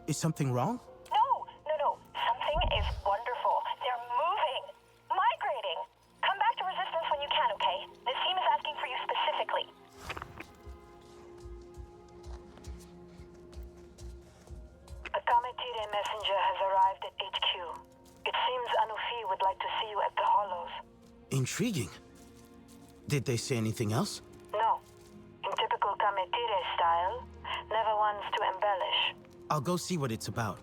Is something wrong? No. Something is wonderful. They're moving. Migrating. Come back to Resistance when you can, okay? This team is asking for you specifically. A Kametire messenger has arrived at HQ. It seems Anufi would like to see you at the Hollows. Intriguing. Did they say anything else? No. In typical Kametire style, never wants to embellish. I'll go see what it's about.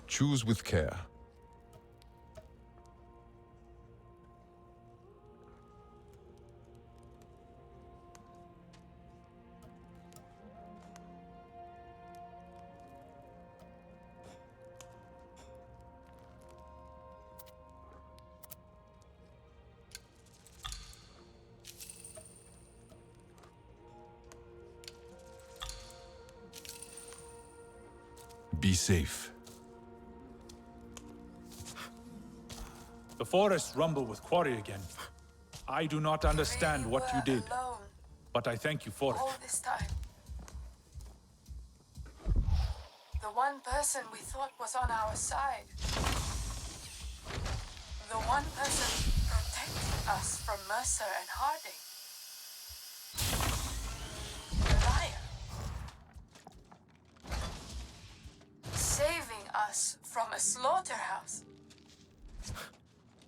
Choose with care. Be safe. The forests rumble with quarry again. I do not understand what you did, Alone but I thank you for it. all this time. The one person we thought was on our side. The one person protecting us from Mercer and Harding. The liar. Saving us from a slaughterhouse.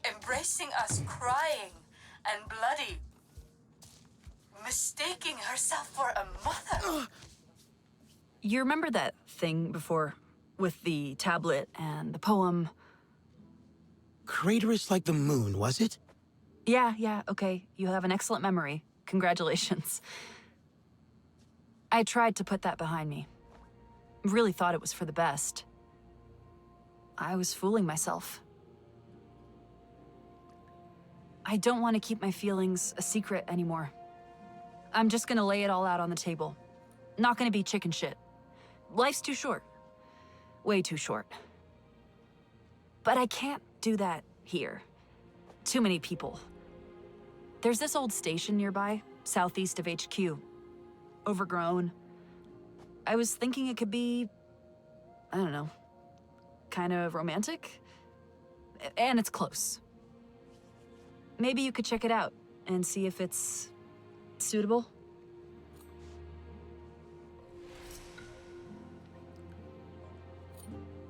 Embracing us crying and bloody. Mistaking herself for a mother. You remember that thing before? With the tablet and the poem? Craterous like the moon, was it? Yeah, okay. You have an excellent memory. Congratulations. I tried to put that behind me. Really thought it was for the best. I was fooling myself. I don't want to keep my feelings a secret anymore. I'm just gonna lay it all out on the table. Not gonna be chicken shit. Life's too short. Way too short. But I can't do that here. Too many people. There's this old station nearby, southeast of HQ. Overgrown. I was thinking it could be, I don't know, kind of romantic? And it's close. Maybe you could check it out and see if it's suitable.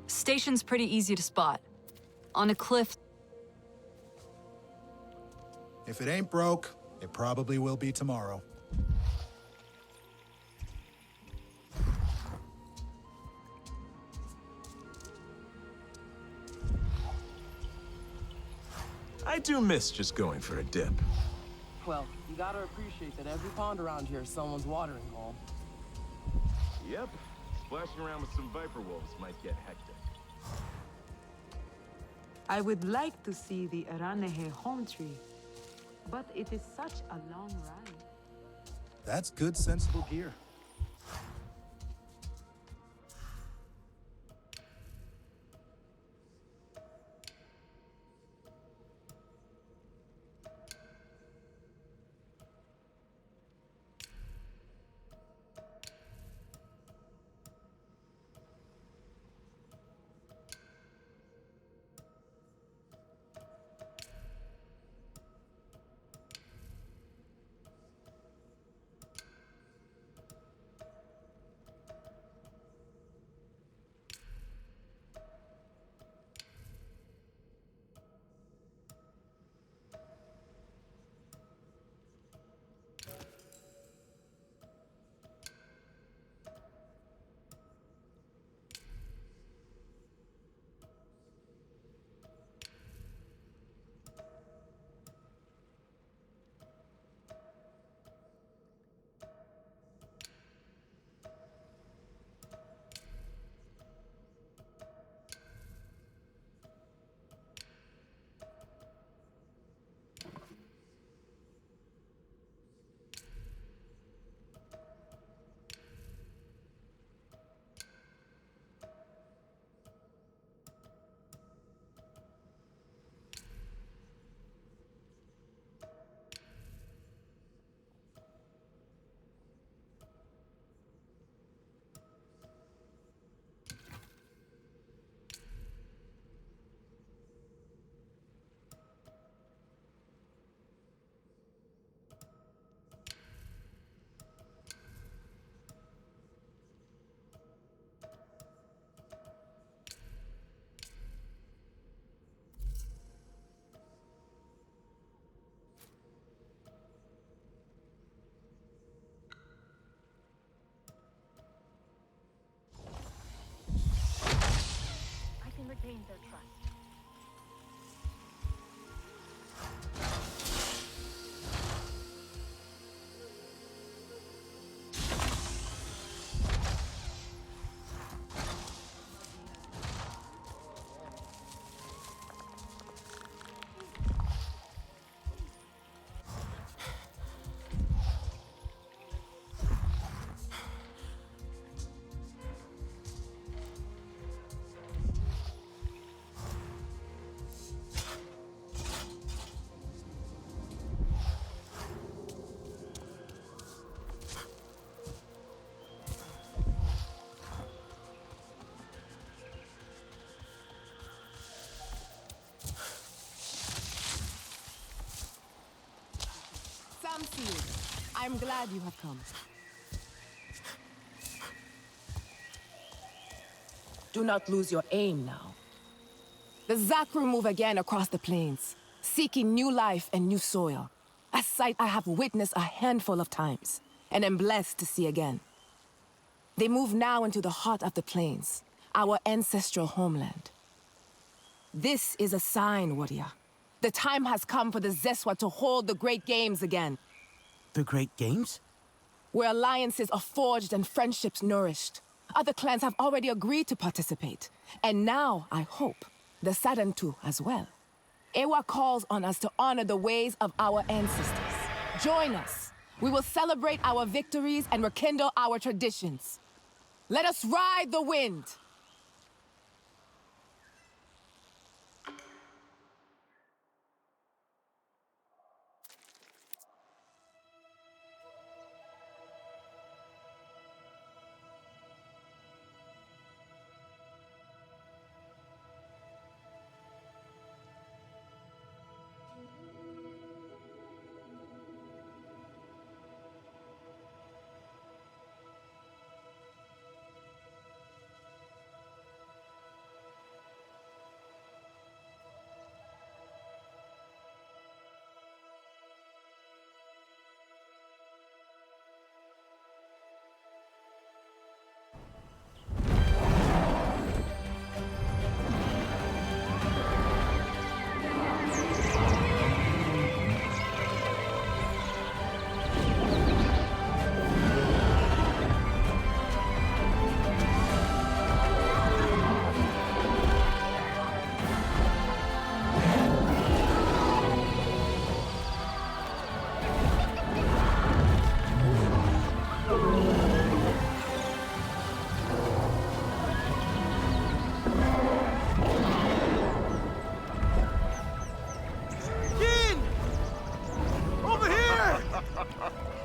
Station's pretty easy to spot. On a cliff. If it ain't broke, it probably will be tomorrow. I do miss just going for a dip. Well, you gotta appreciate that every pond around here is someone's watering hole. Yep, splashing around with some viper wolves might get hectic. I would like to see the Aranehe home tree, but it is such a long ride. That's good, sensible gear. their trust. I'm glad you have come. Do not lose your aim now. The Zakru move again across the plains, seeking new life and new soil. A sight I have witnessed a handful of times, and am blessed to see again. They move now into the heart of the plains, our ancestral homeland. This is a sign, warrior. The time has come for the Zeswa to hold the Great Games again. The Great Games? Where alliances are forged and friendships nourished. Other clans have already agreed to participate. And now, I hope, the Sadantu as well. Ewa calls on us to honor the ways of our ancestors. Join us. We will celebrate our victories and rekindle our traditions. Let us ride the wind!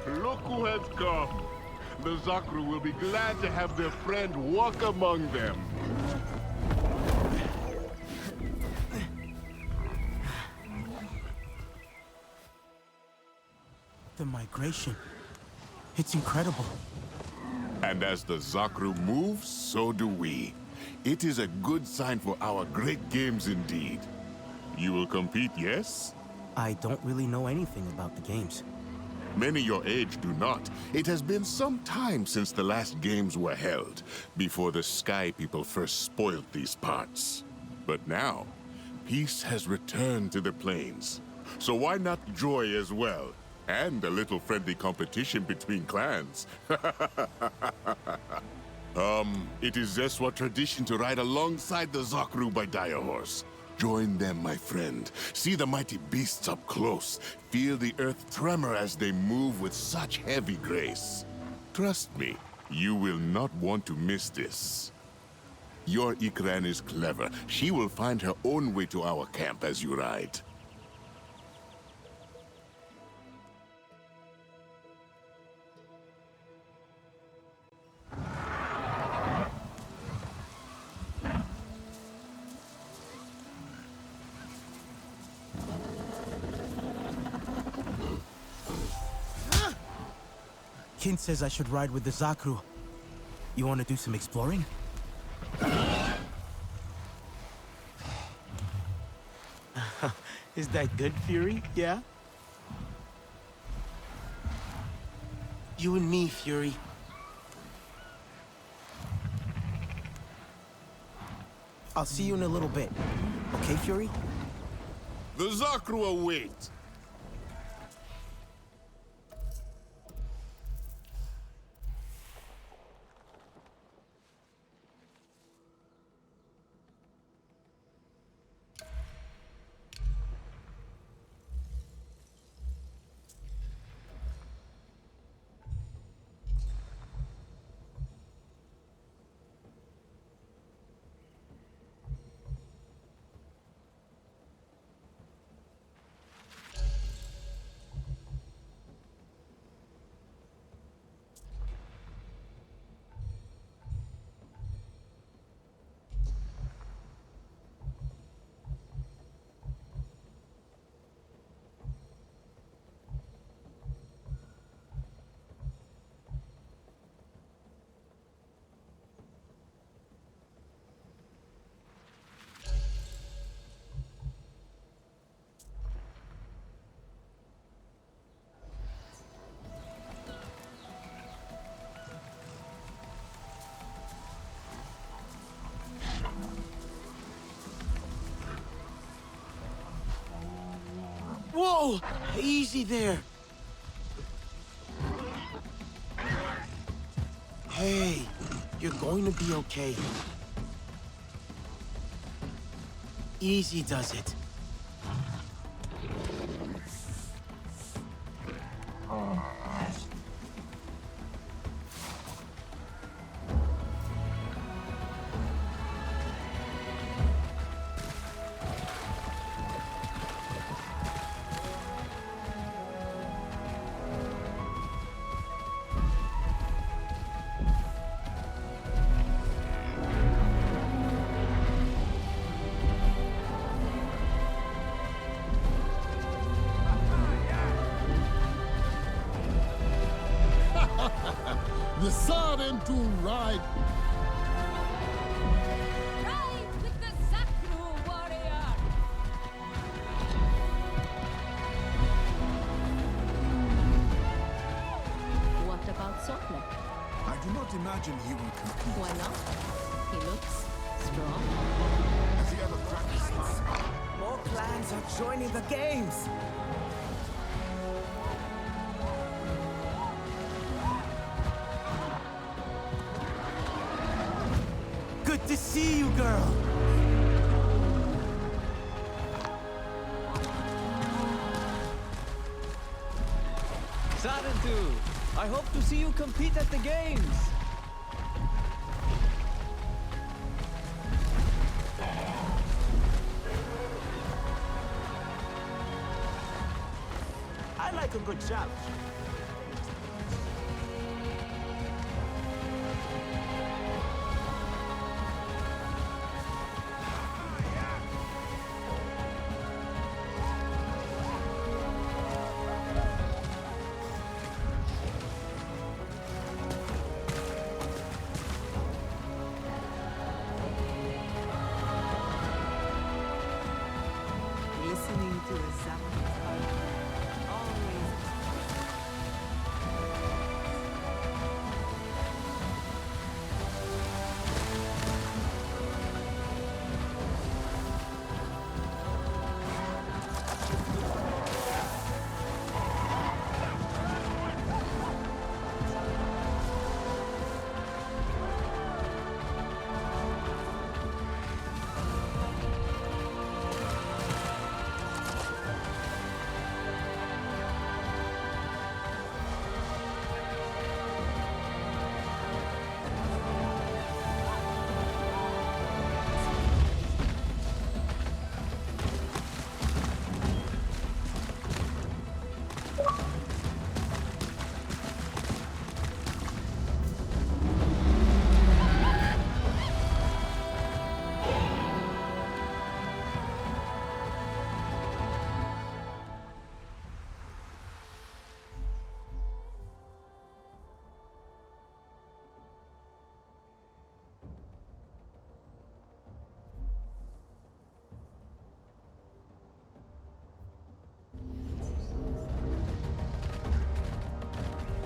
Look who has come. The Zakru will be glad to have their friend walk among them. The migration. It's incredible. And as the Zakru moves, so do we. It is a good sign for our great games indeed. You will compete, yes? I don't really know anything about the games. Many your age do not. It has been some time since the last games were held, before the Sky People first spoiled these parts. But now, peace has returned to the plains. So why not joy as well? And a little friendly competition between clans. It is Zeswa tradition to ride alongside the Zakru by dire horse. Join them, my friend. See the mighty beasts up close. Feel the earth tremor as they move with such heavy grace. Trust me, you will not want to miss this. Your Ikran is clever. She will find her own way to our camp as you ride. Kin says I should ride with the Zakru. You want to do some exploring? Is that good, Fury? Yeah? You and me, Fury. I'll see you in a little bit. Okay, Fury? The Zakru await! Whoa! Easy there. Hey, you're going to be okay. Easy does it. The Saren to ride. Ride with the Zakru warrior! What about Sotlek? I do not imagine he will compete. Why not? He looks strong. Has he ever practiced? More clans are joining the games. Good to see you, girl. Sarentu, I hope to see you compete at the games. I like a good challenge. Listening to a Zakru's heart always.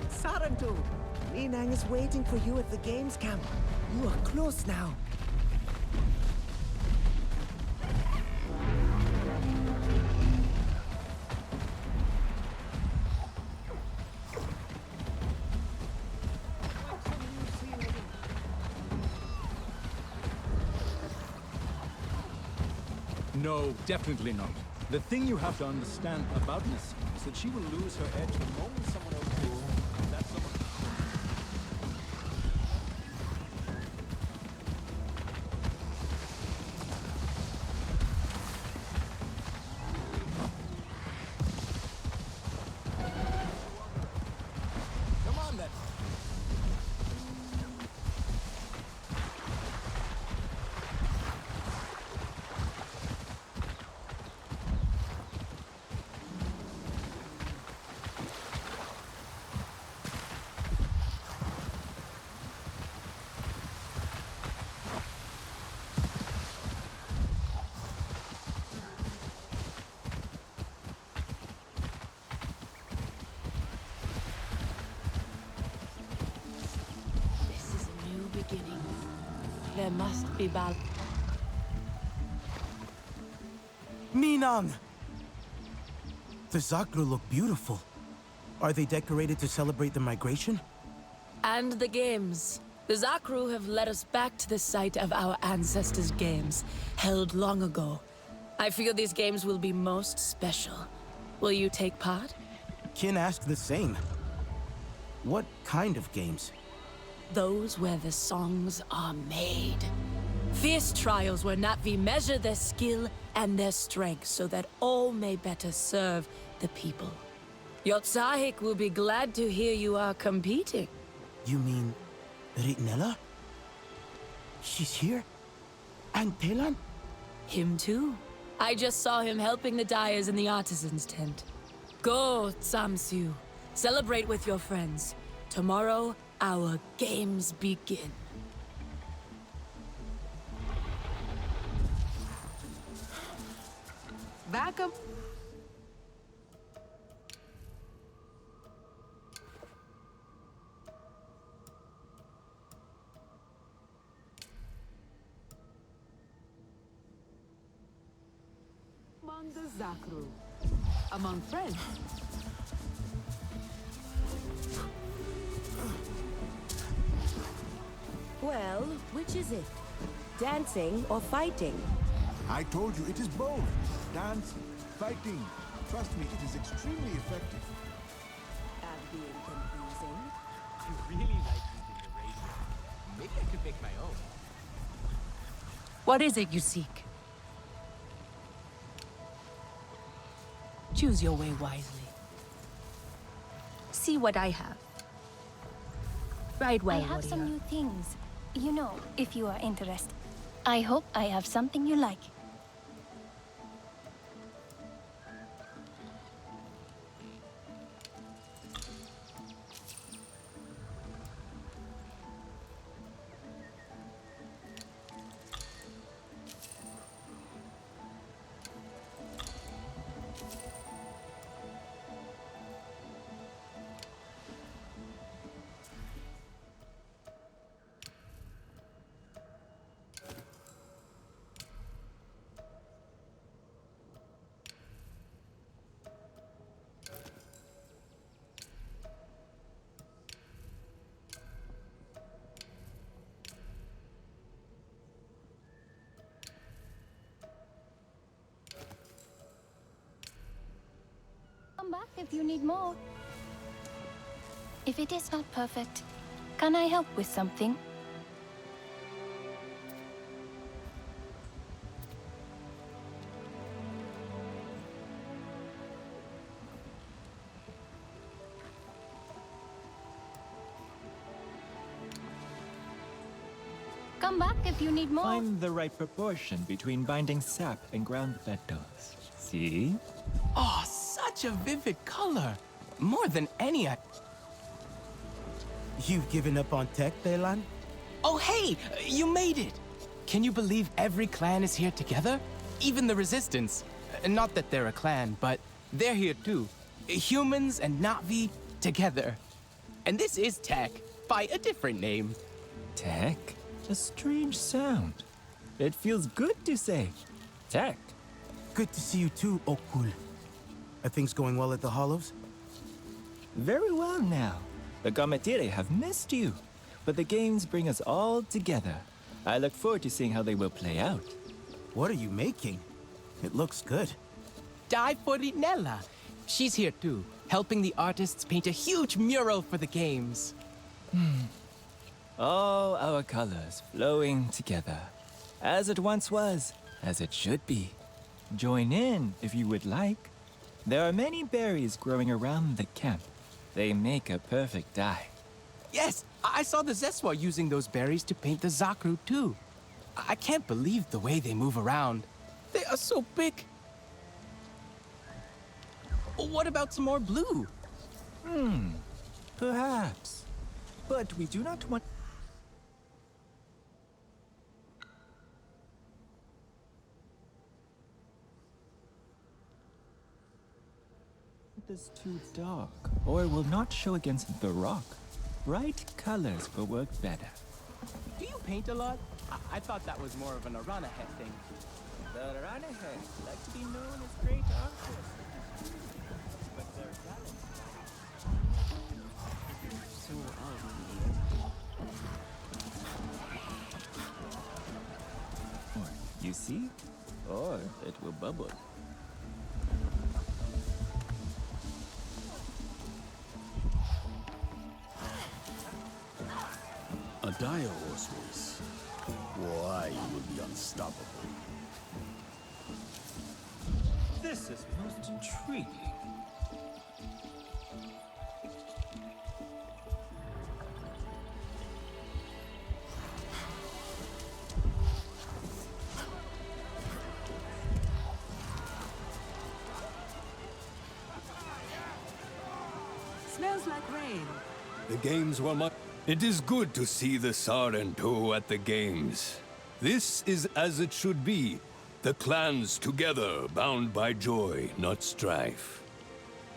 Sarentu, Linang is waiting for you at the games camp. You are close now. No, definitely not. The thing you have to understand about Miss is that she will lose her edge the moment someone else takes it. And that's someone... Come on, then. There must be balance. Minang! The Zakru look beautiful. Are they decorated to celebrate the migration? And the games. The Zakru have led us back to the site of our ancestors' games, held long ago. I feel these games will be most special. Will you take part? Kin asked the same. What kind of games? Those where the songs are made. Fierce trials where Na'vi measure their skill and their strength so that all may better serve the people. Yotsahik will be glad to hear you are competing. You mean Ritnella? She's here? And Telan? Him too. I just saw him helping the dyers in the artisans' tent. Go, Tsamsu. Celebrate with your friends. Tomorrow, our games begin. Back up. Among the Zakru. Among friends. Well, which is it? Dancing or fighting? I told you it is both. Dancing, fighting. Trust me, it is extremely effective. That being confusing. I really like using the radio. Maybe I could make my own. What is it you seek? Choose your way wisely. See what I have. Right well, I have some warrior. new things. You know, if you are interested. I hope I have something you like. Come back if you need more. If it is not perfect, can I help with something? Come back if you need more. Find the right proportion between binding sap and ground petals. See? Oh, such a vivid color. More than any I... You've given up on tech, Telan? Oh, hey! You made it! Can you believe every clan is here together? Even the Resistance. Not that they're a clan, but they're here too. Humans and Na'vi together. And this is Tech, by a different name. Tech? A strange sound. It feels good to say. Tech. Good to see you too, Okul. Are things going well at the Hollows? Very well now. The Gametire have missed you, but the games bring us all together. I look forward to seeing how they will play out. What are you making? It looks good. Die for Rinella. She's here too, helping the artists paint a huge mural for the games. All our colors flowing together. As it once was, as it should be. Join in if you would like. There are many berries growing around the camp. They make a perfect dye. Yes, I saw the Zeswa using those berries to paint the Zakru too. I can't believe the way they move around. They are so big. What about some more blue? Perhaps. But we do not want... This too dark, or it will not show against the rock. Bright colors will work better. Do you paint a lot? I thought that was more of an Aranahe thing. The Aranahe like to be known as great artists. But their talent... So ugly. You see? Or it will bubble. A dire horse race. Why, you will be unstoppable. This is most intriguing. Smells like rain. The games were much... It is good to see the Sarento at the games. This is as it should be. The clans together, bound by joy, not strife.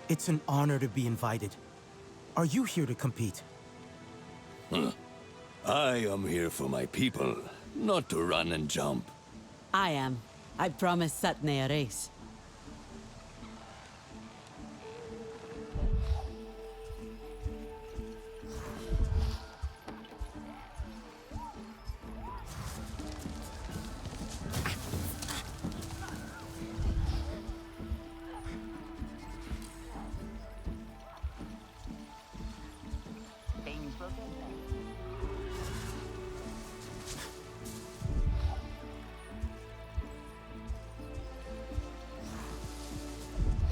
It's an honor to be invited. Are you here to compete? I am here for my people, not to run and jump. I am. I promised Satne a race.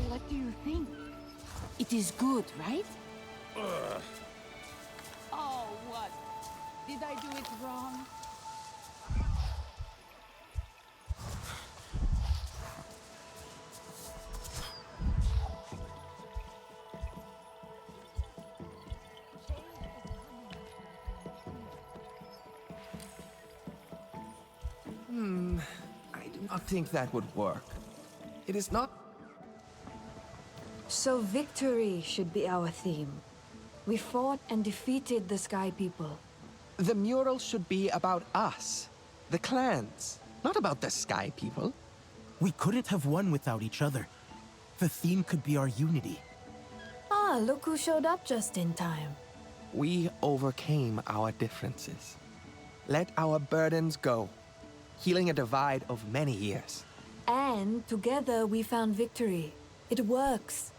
What do you think? It is good, right? Oh, what? Did I do it wrong? I do not think that would work. It is not... So victory should be our theme. We fought and defeated the Sky People. The mural should be about us, the clans, not about the Sky People. We couldn't have won without each other. The theme could be our unity. Ah, look who showed up just in time. We overcame our differences. Let our burdens go, healing a divide of many years. And together we found victory. It works.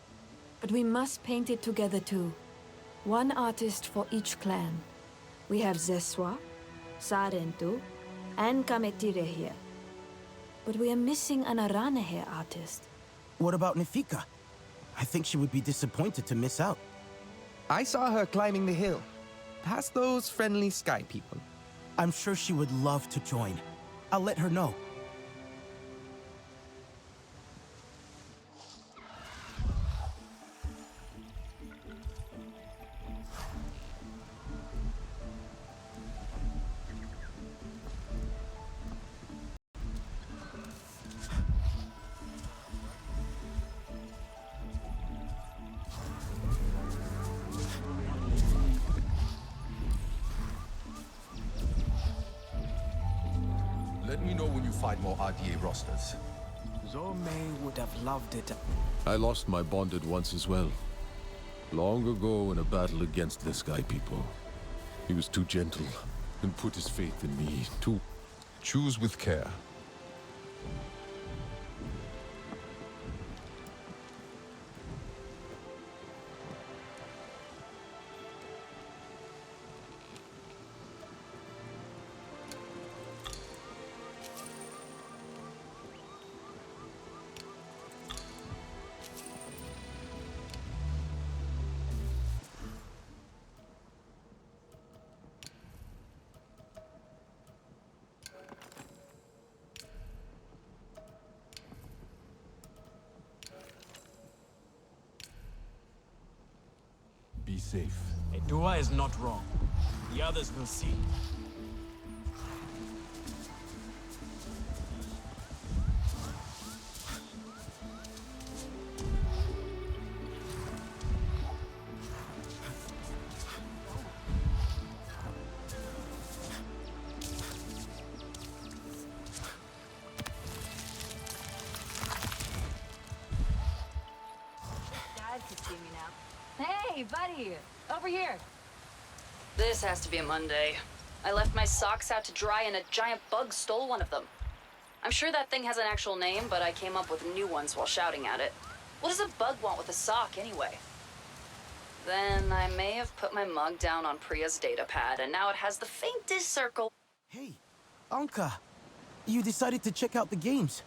But we must paint it together too. One artist for each clan. We have Zeswa, Sarentu, and Kametire here. But we are missing an Aranahe artist. What about Nefika? I think she would be disappointed to miss out. I saw her climbing the hill, past those friendly Sky People. I'm sure she would love to join. I'll let her know. Let me know when you find more RDA rosters. Zormei would have loved it. I lost my bonded once as well. Long ago in a battle against the Sky People. He was too gentle and put his faith in me too. Choose with care. safe. Dua is not wrong. The others will see. Dad could see me now. Hey, buddy! Over here! This has to be a Monday. I left my socks out to dry and a giant bug stole one of them. I'm sure that thing has an actual name, but I came up with new ones while shouting at it. What does a bug want with a sock, anyway? Then I may have put my mug down on Priya's data pad, and now it has the faintest circle. Hey, Anka, you decided to check out the games.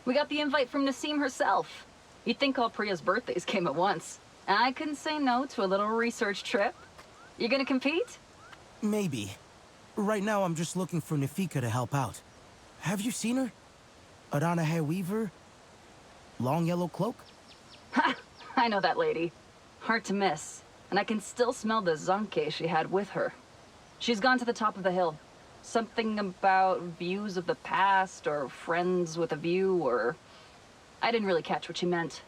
We got the invite from Nasim herself. You'd think all Priya's birthdays came at once. I couldn't say no to a little research trip. You gonna compete? Maybe. Right now, I'm just looking for Nafika to help out. Have you seen her? Arana hair weaver? Long yellow cloak? Ha! I know that lady. Hard to miss. And I can still smell the zonke she had with her. She's gone to the top of the hill. Something about views of the past, or friends with a view, or... I didn't really catch what she meant.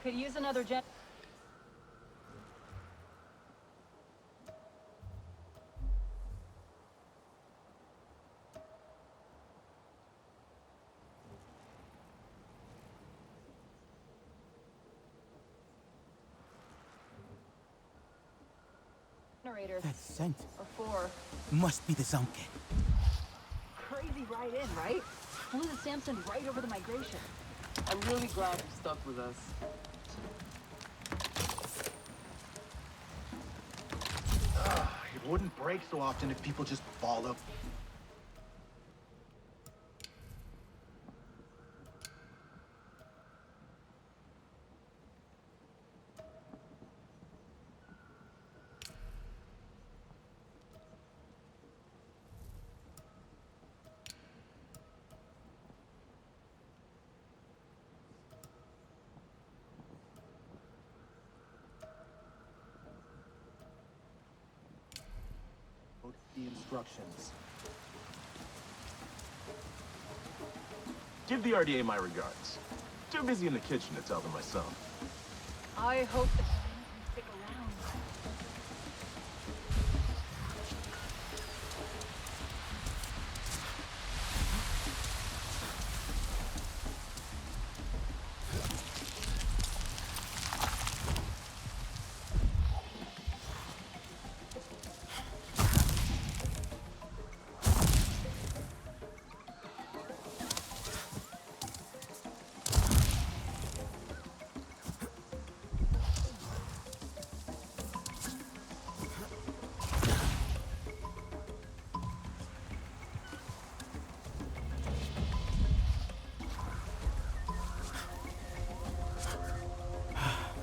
Could use another jet. That scent Or four. must be the zonke. Crazy ride in, right? Flew the Samson right over the migration. I'm really glad you stuck with us. It wouldn't break so often if people just follow. The instructions. Give the RDA my regards. Too busy in the kitchen to tell them myself. I hope the stick around.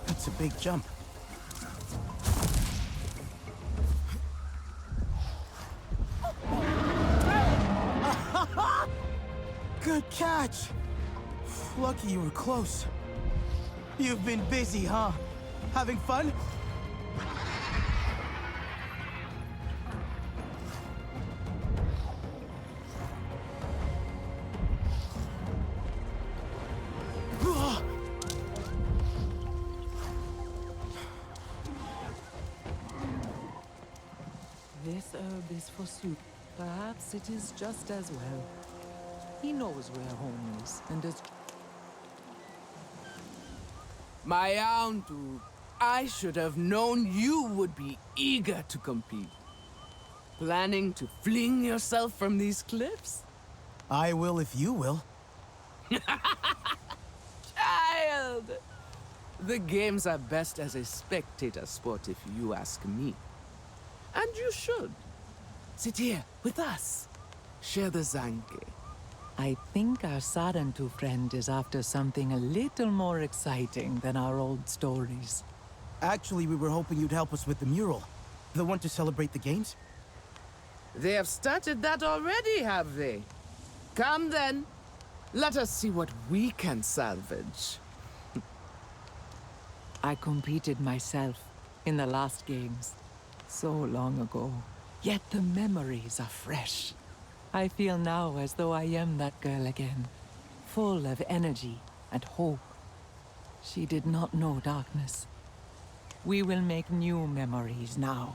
That's a big jump. Good catch! Lucky you were close. You've been busy, huh? Having fun? This herb is for soup. Perhaps it is just as well. He knows where home is, and does... My Antu, I should have known you would be eager to compete. Planning to fling yourself from these cliffs? I will if you will. Child! The games are best as a spectator sport if you ask me. And you should. Sit here with us. Share the zanke. I think our Sarantu friend is after something a little more exciting than our old stories. Actually, we were hoping you'd help us with the mural. The one to celebrate the games? They have started that already, have they? Come then. Let us see what we can salvage. I competed myself in the last games, so long ago. Yet the memories are fresh. I feel now as though I am that girl again, full of energy and hope. She did not know darkness. We will make new memories now.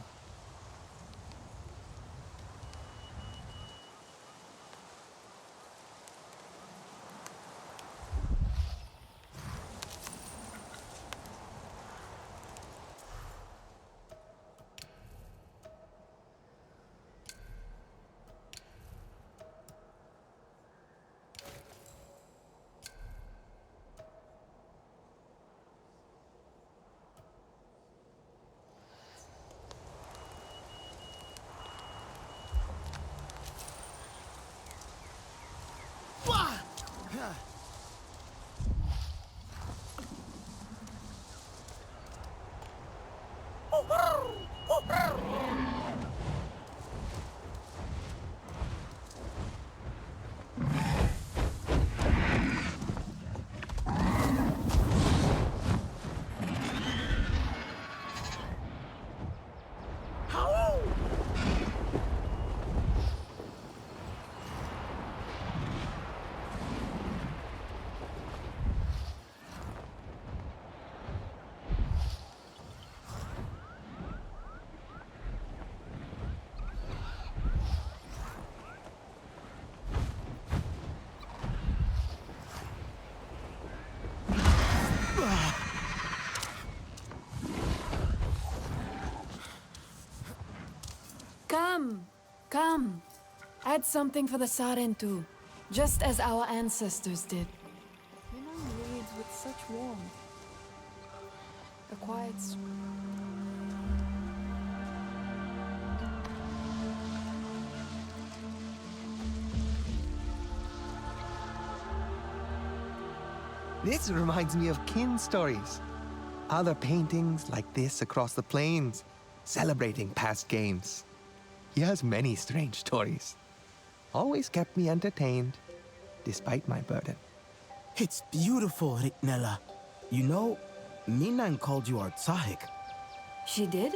Come, come. Add something for the Sarentu, just as our ancestors did. Milan reads with such warmth. A quiet This reminds me of Kin stories. Other paintings like this across the plains, celebrating past games. He has many strange stories. Always kept me entertained, despite my burden. It's beautiful, Riknella. You know, Minan called you our Tsahik. She did?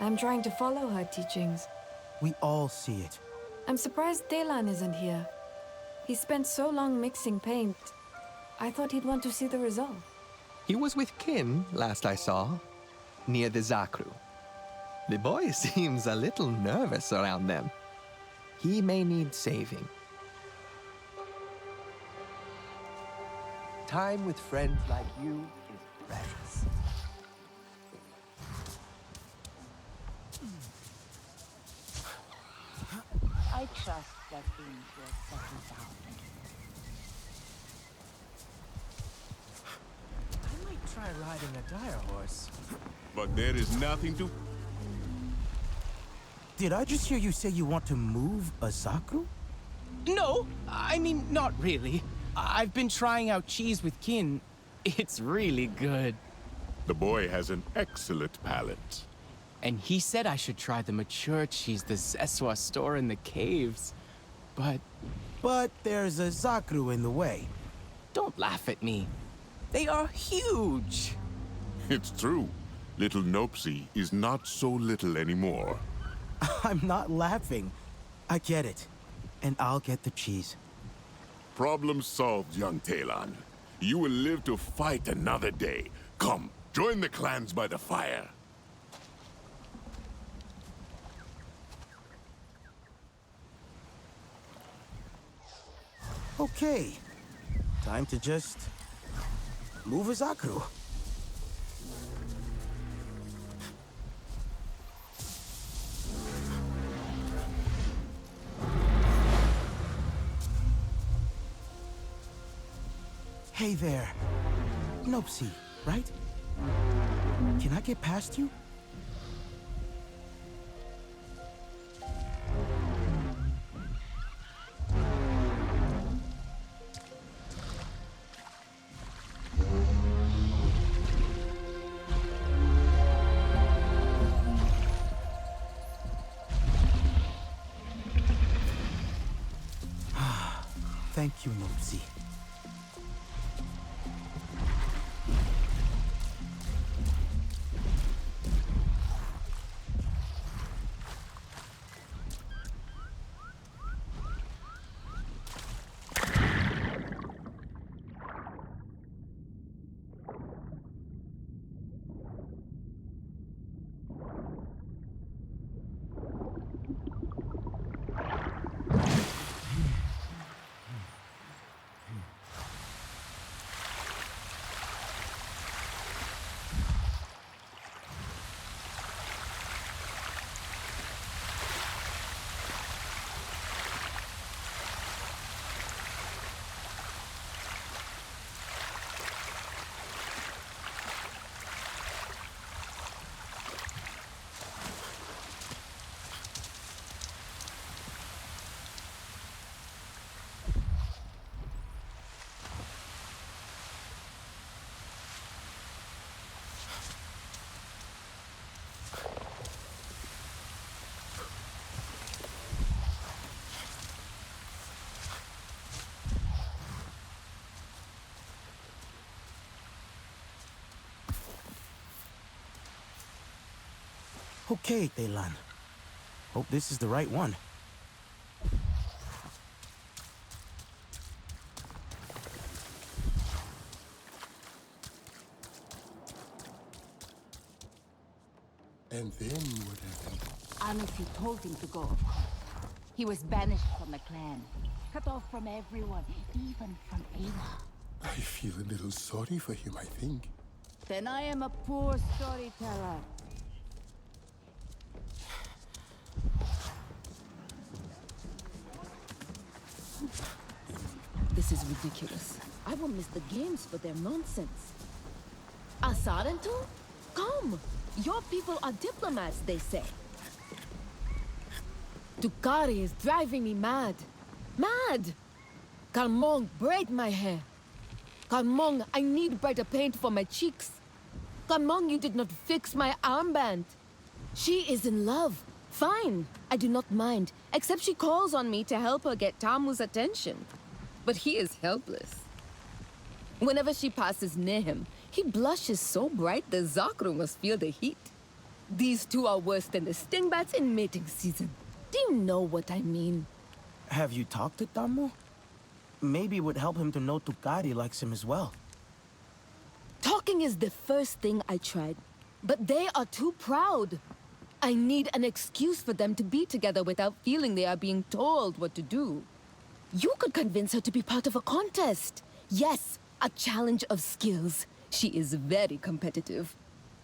I'm trying to follow her teachings. We all see it. I'm surprised Telan isn't here. He spent so long mixing paint. I thought he'd want to see the result. He was with Kin, last I saw, near the Zakru. The boy seems a little nervous around them. He may need saving. Time with friends like you is precious. I trust that things will settle down. I might try riding a dire horse. But there is nothing to... Did I just hear you say you want to move a Zakru? No, I mean, not really. I've been trying out cheese with Kin. It's really good. The boy has an excellent palate. And he said I should try the mature cheese the Zeswa store in the caves. But there's a Zakru in the way. Don't laugh at me. They are huge. It's true. Little Nopsy is not so little anymore. I'm not laughing. I get it. And I'll get the cheese. Problem solved, young Talon. You will live to fight another day. Come, join the clans by the fire. Okay. Time to just move a Zakru. Hey there. Nopsy, right? Can I get past you? Thank you, Nopsy. Okay, Telan. Hope this is the right one. And then what happened? Anifi told him to go. He was banished from the clan, cut off from everyone, even from Ava. I feel a little sorry for him, I think. Then I am a poor storyteller. This is ridiculous. I will miss the games for their nonsense. Asarentu? Come! Your people are diplomats, they say. Tukari is driving me mad. Mad! Kalmong, braid my hair. Kalmong, I need brighter paint for my cheeks. Kalmong, you did not fix my armband. She is in love. Fine, I do not mind, except she calls on me to help her get Tamu's attention. But he is helpless. Whenever she passes near him, he blushes so bright the Zakru must feel the heat. These two are worse than the stingbats in mating season. Do you know what I mean? Have you talked to Tamu? Maybe it would help him to know Tukari likes him as well. Talking is the first thing I tried, but they are too proud. I need an excuse for them to be together without feeling they are being told what to do. You could convince her to be part of a contest. Yes, a challenge of skills. She is very competitive.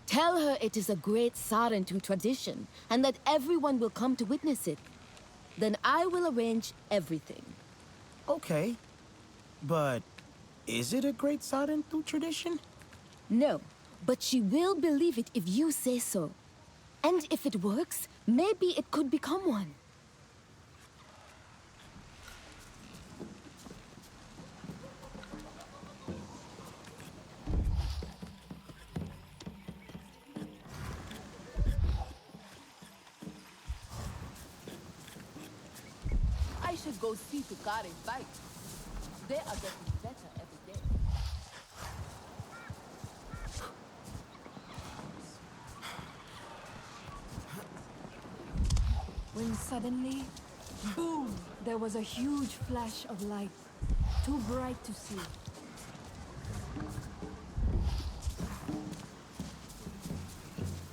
Tell her it is a great Sarentu tradition and that everyone will come to witness it. Then I will arrange everything. Okay. But is it a great Sarentu tradition? No, but she will believe it if you say so. And if it works, maybe it could become one. I should go see Tukari fight. They are getting better every day. When suddenly, boom, there was a huge flash of light. Too bright to see.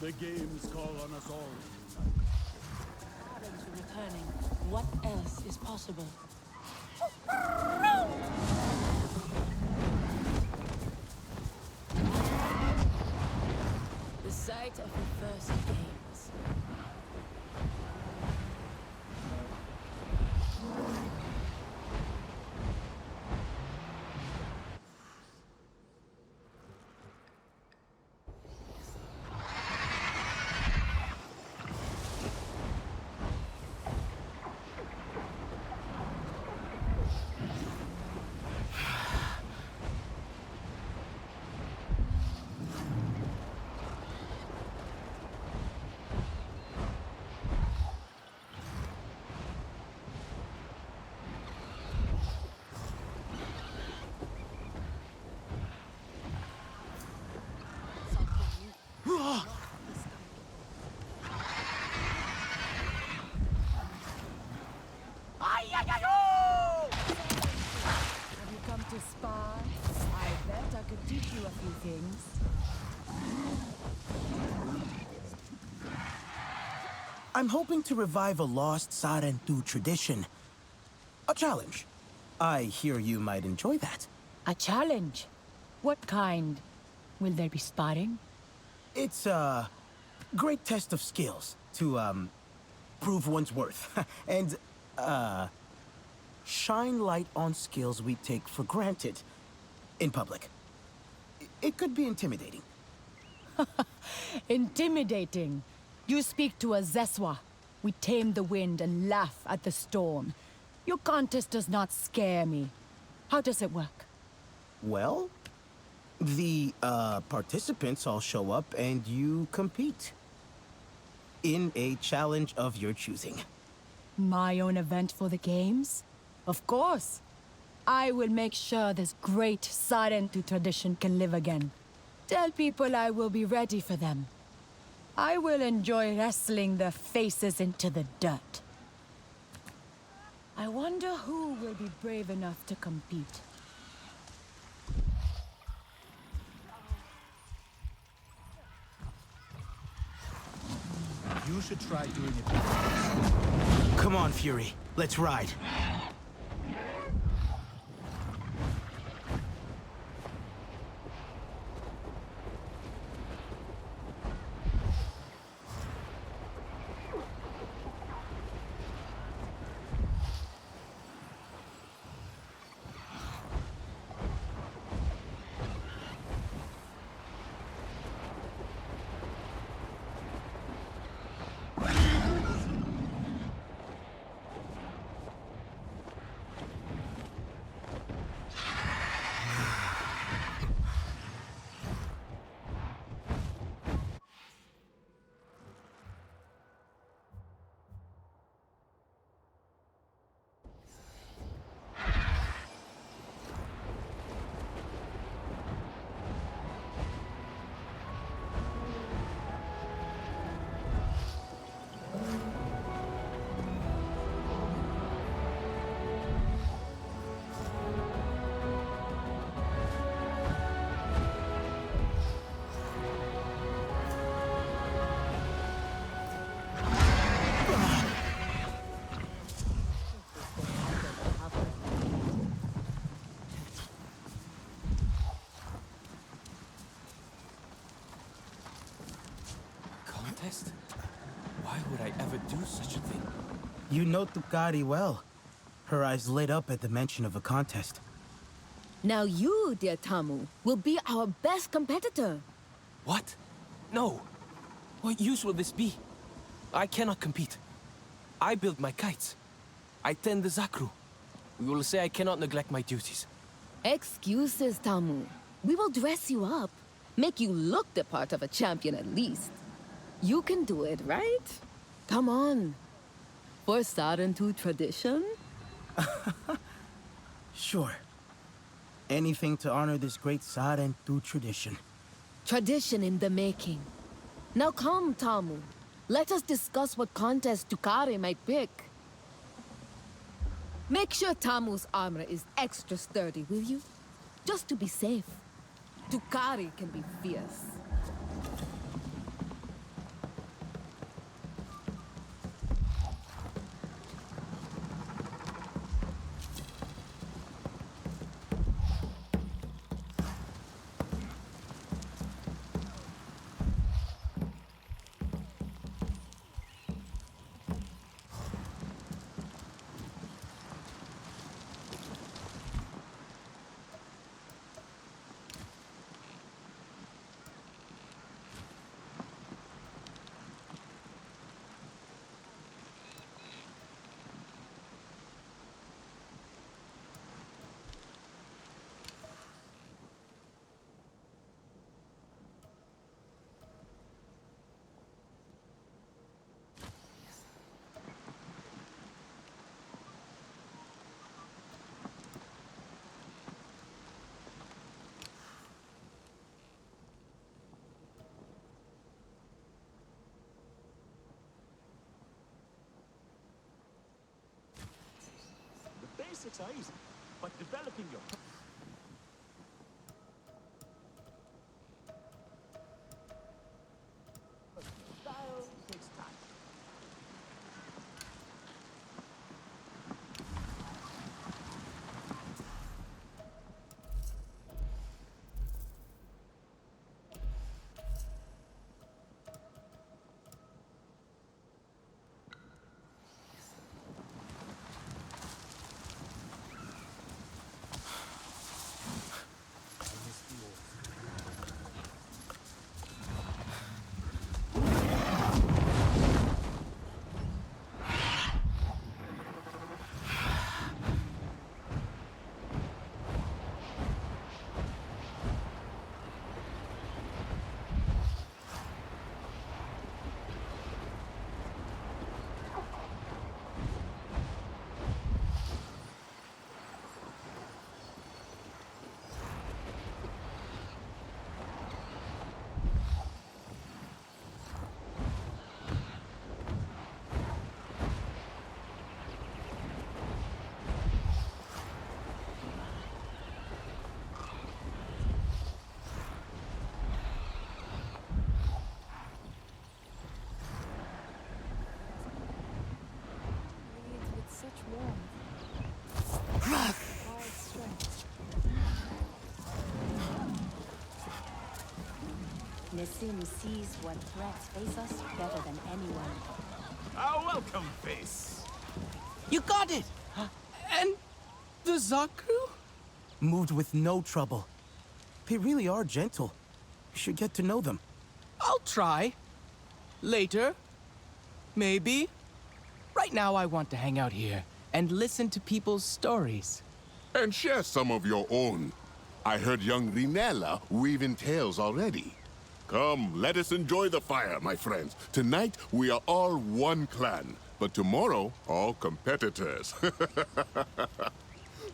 The games call on us all. Parents are returning. What else is possible? The sight of the first games. Have you come to spar? I bet I could teach you a few things. I'm hoping to revive a lost Sarentu tradition. A challenge. I hear you might enjoy that. A challenge? What kind? Will there be sparring? It's a great test of skills to, prove one's worth. And, shine light on skills we take for granted in public. It could be intimidating. Intimidating. You speak to a Zeswa. We tame the wind and laugh at the storm. Your contest does not scare me. How does it work? Well, the, participants all show up and you compete. In a challenge of your choosing. My own event for the games? Of course. I will make sure this great Sarentu tradition can live again. Tell people I will be ready for them. I will enjoy wrestling their faces into the dirt. I wonder who will be brave enough to compete. You should try doing it. Come on, Fury. Let's ride. Contest? Why would I ever do such a thing? You know Tukari well. Her eyes lit up at the mention of a contest. Now you, dear Tamu, will be our best competitor. What? No. What use will this be? I cannot compete. I build my kites. I tend the Zakru. We will say I cannot neglect my duties. Excuses, Tamu. We will dress you up. Make you look the part of a champion at least. You can do it, right? Come on. For Sarentu tradition? Sure. Anything to honor this great Sarentu tradition. Tradition in the making. Now come, Tamu. Let us discuss what contest Tukari might pick. Make sure Tamu's armor is extra sturdy, will you? Just to be safe. Tukari can be fierce. The basics are easy, but developing your style takes time. Nissim sees what threats face us better than anyone. Our welcome face. You got it! And the Zakru? Moved with no trouble. They really are gentle. You should get to know them. I'll try. Later. Maybe. Right now I want to hang out here and listen to people's stories. And share some of your own. I heard young Rinella weaving tales already. Come, let us enjoy the fire, my friends. Tonight, we are all one clan, but tomorrow, all competitors.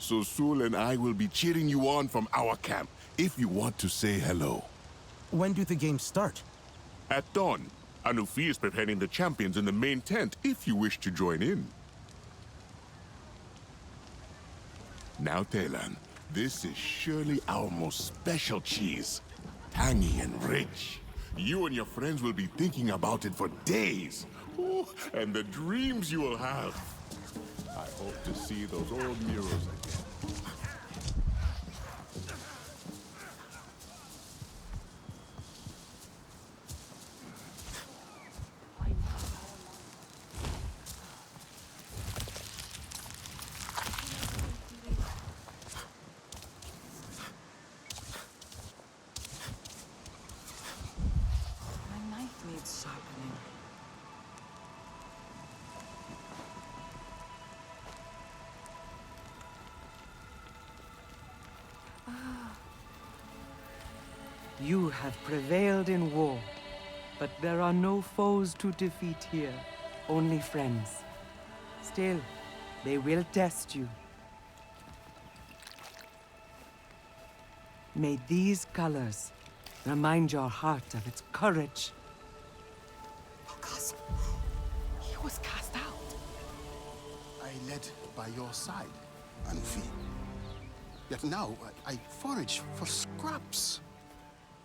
So Sul and I will be cheering you on from our camp, if you want to say hello. When do the games start? At dawn. Anufi is preparing the champions in the main tent, if you wish to join in. Now, Telan, this is surely our most special cheese. Tangy and rich. You and your friends will be thinking about it for days. Ooh, and the dreams you will have. I hope to see those old mirrors again. My knife needs sharpening. You have prevailed in war, but there are no foes to defeat here, only friends. Still, they will test you. May these colors remind your heart of its courage. Because he was cast out. I led by your side, Anufi. Yet now I forage for scraps.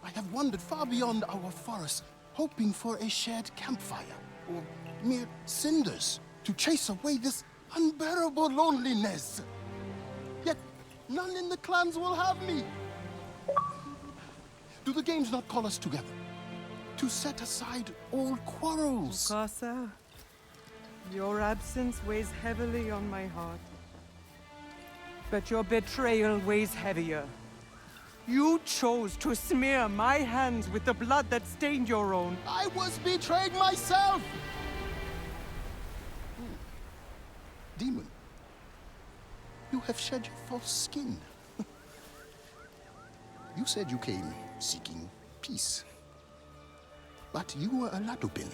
I have wandered far beyond our forest, hoping for a shared campfire, or mere cinders, to chase away this unbearable loneliness. Yet none in the clans will have me. Do the games not call us together? To set aside all quarrels? Mukasa, your absence weighs heavily on my heart. But your betrayal weighs heavier. You chose to smear my hands with the blood that stained your own. I was betrayed myself! Demon, you have shed your false skin. You said you came seeking peace. But you were a Latupin,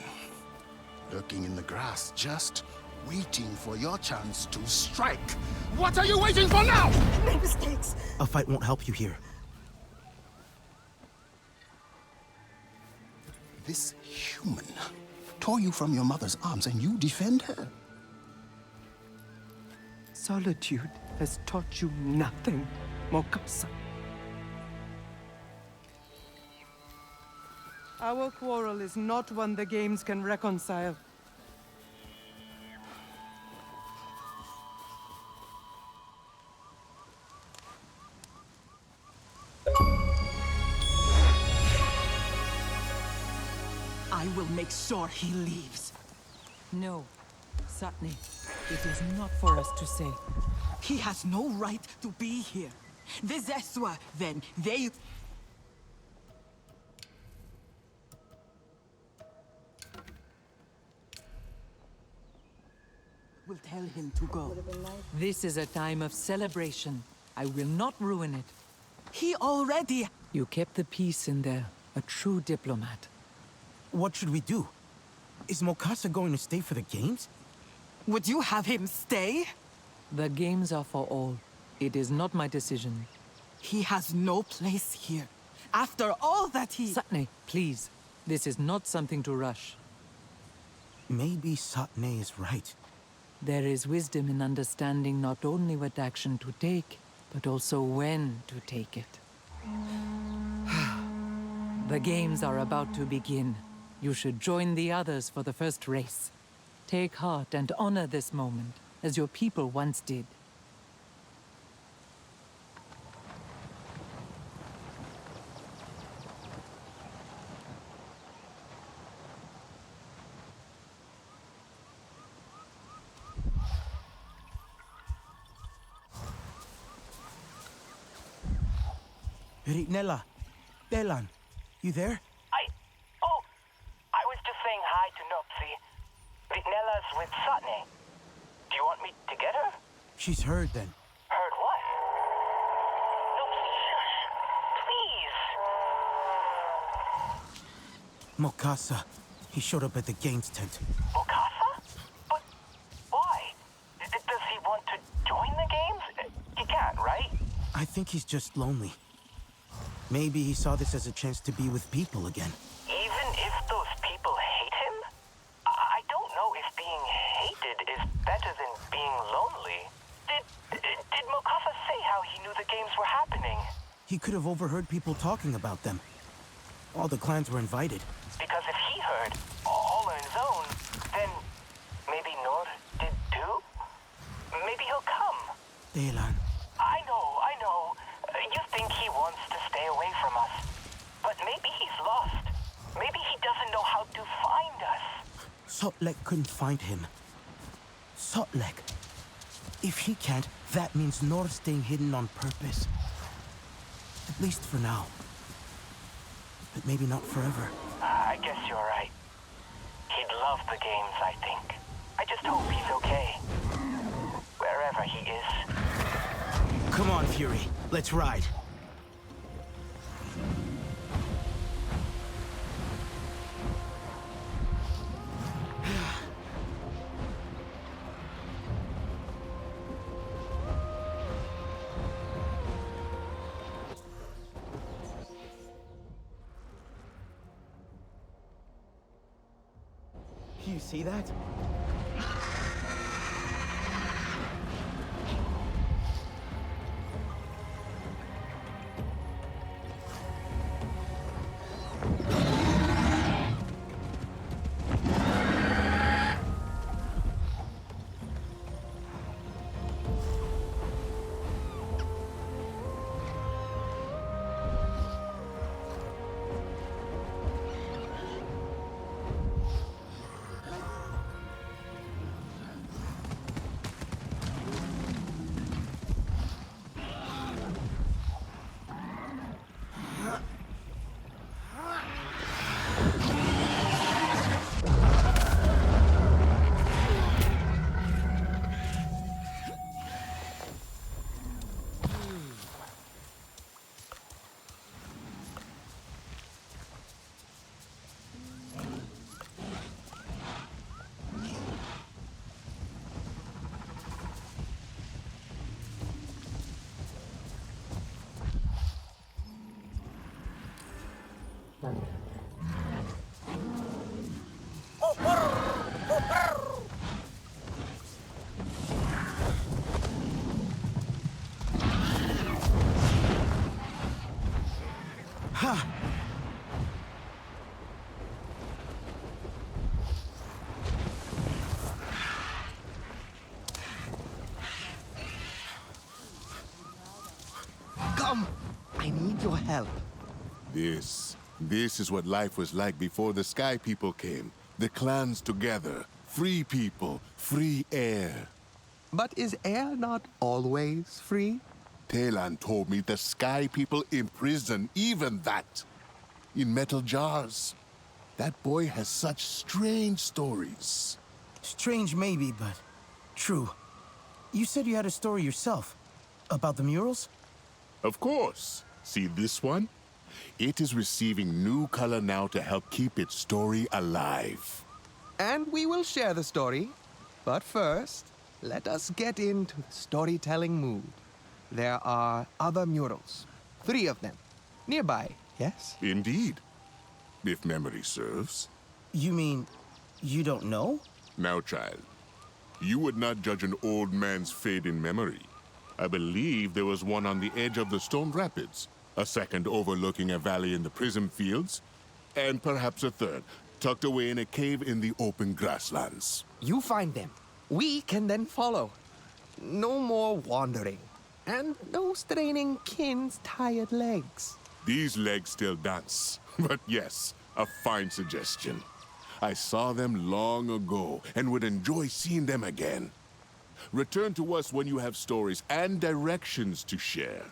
lurking in the grass, just waiting for your chance to strike. What are you waiting for now? My mistakes. A fight won't help you here. This human tore you from your mother's arms and you defend her? Solitude has taught you nothing, Mokasa. Our quarrel is not one the games can reconcile. I will make sure he leaves. No, Satni, it is not for us to say. He has no right to be here. The Zeswa, then, they... will tell him to go. This is a time of celebration. I will not ruin it. He already... You kept the peace in there, a true diplomat. What should we do? Is Mokasa going to stay for the games? Would you have him stay? The games are for all. It is not my decision. He has no place here. After all that he... Satne, please. This is not something to rush. Maybe Satne is right. There is wisdom in understanding not only what action to take, but also when to take it. The games are about to begin. You should join the others for the first race. Take heart and honor this moment, as your people once did. Ritnella, Delan, you there? Oh, I was just saying hi to Nopsi. Ritnella's with Satne. Do you want me to get her? She's heard then. Heard what? Nopsi, shush. Please. Mokasa. He showed up at the games tent. Mokasa? But why? Does he want to join the games? He can't, right? I think he's just lonely. Maybe he saw this as a chance to be with people again. Even if those people hate him? I don't know if being hated is better than being lonely. Did Mokasa say how he knew the games were happening? He could have overheard people talking about them. All the clans were invited. Because if he heard, all on his own, then maybe Nor did too? Maybe he'll come. Delan. I know. You think he wants to stay away from us. But maybe he's lost. Maybe he doesn't know how to find us. Sotlek couldn't find him. Sotlek. If he can't, that means Nor's staying hidden on purpose. At least for now. But maybe not forever. I guess you're right. He'd love the games, I think. I just hope he's okay. Wherever he is. Come on, Fury. Let's ride. You see that? Ha! Come! I need your help. This is what life was like before the Sky People came. The clans together. Free people, free air. But is air not always free? Telan told me the Sky People imprison even that. In metal jars. That boy has such strange stories. Strange maybe, but true. You said you had a story yourself. About the murals? Of course. See this one? It is receiving new color now to help keep its story alive. And we will share the story. But first, let us get into the storytelling mood. There are other murals. 3 of them. Nearby, yes? Indeed. If memory serves. You mean, you don't know? Now, child, you would not judge an old man's fade in memory. I believe there was one on the edge of the Stone Rapids, a second overlooking a valley in the Prism Fields, and perhaps a third, tucked away in a cave in the open grasslands. You find them. We can then follow. No more wandering. And no straining kin's tired legs. These legs still dance. But yes, a fine suggestion. I saw them long ago and would enjoy seeing them again. Return to us when you have stories and directions to share.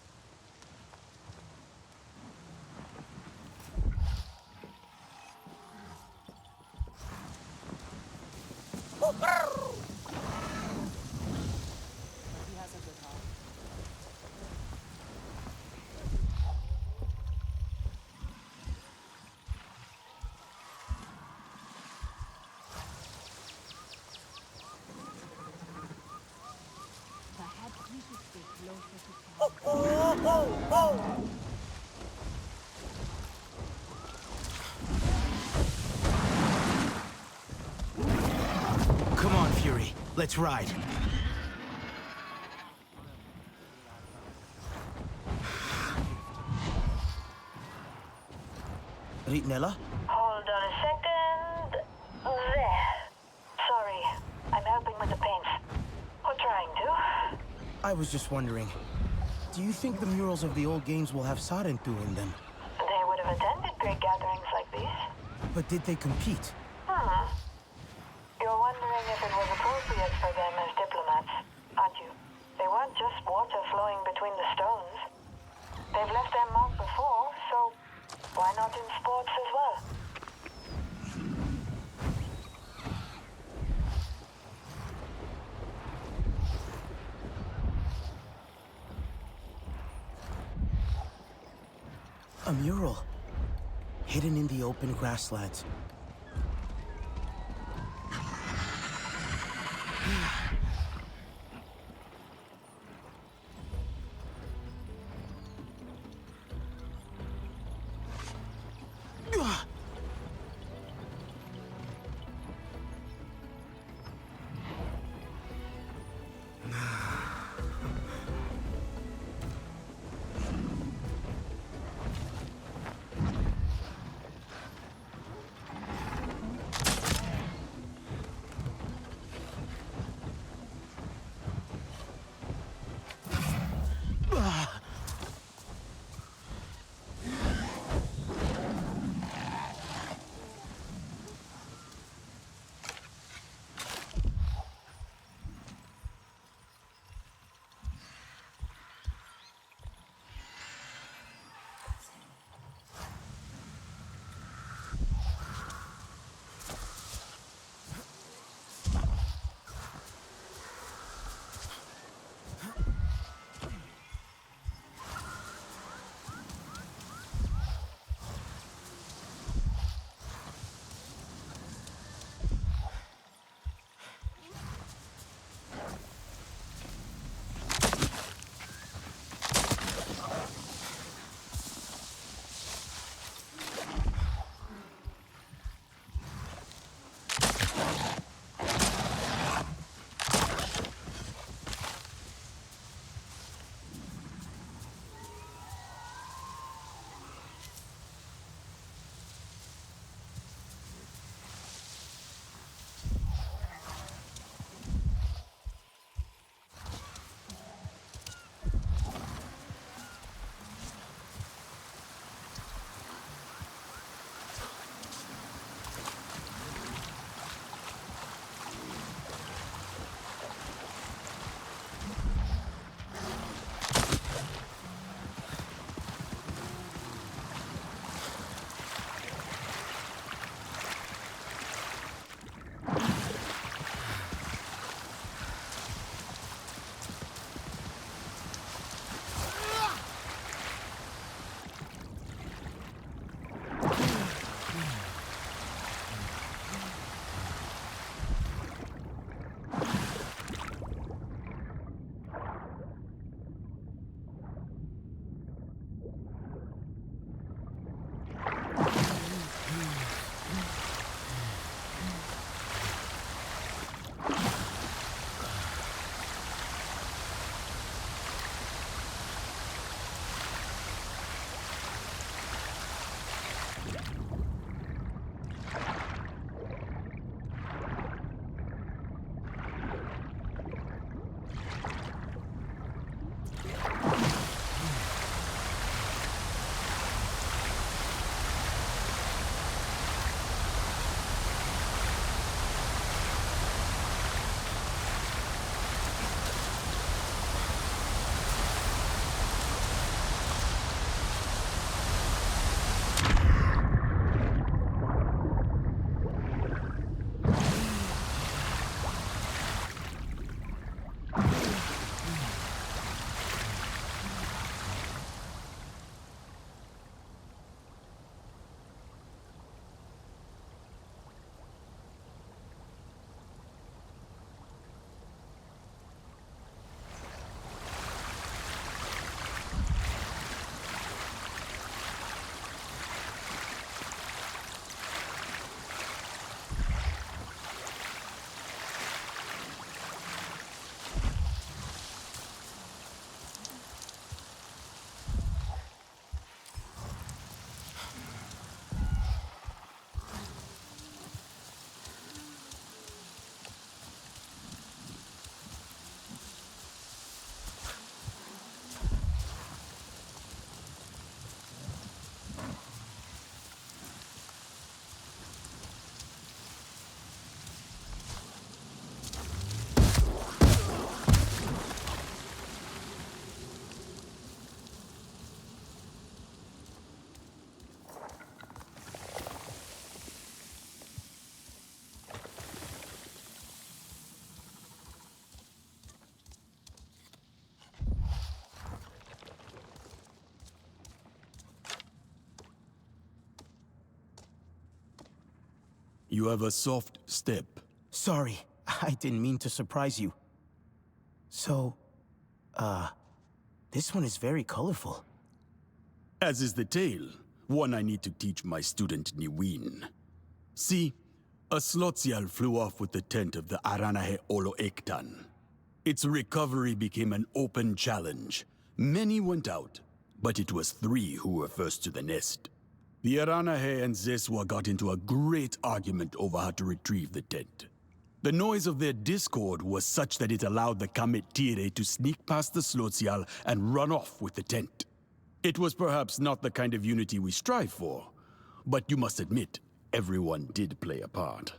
Come on, Fury. Let's ride. Nella? Hold on a second. There. Sorry. I'm helping with the paints. Or trying to. I was just wondering, do you think the murals of the old games will have Sarentu in them? They would have attended great gatherings like these. But did they compete? You're wondering if it was appropriate for them as diplomats, aren't you? They weren't just water flowing between the stones. They've left their mark before, so why not in sports as well? A mural, hidden in the open grasslands. You have a soft step. Sorry, I didn't mean to surprise you. So, this one is very colorful. As is the tale, one I need to teach my student Niwin. See, a Slotsial flew off with the tent of the Aranahe Olo Ektan. Its recovery became an open challenge. Many went out, but it was 3 who were first to the nest. The Aranahe and Zeswa got into a great argument over how to retrieve the tent. The noise of their discord was such that it allowed the Kamet Tire to sneak past the Slotsial and run off with the tent. It was perhaps not the kind of unity we strive for, but you must admit, everyone did play a part.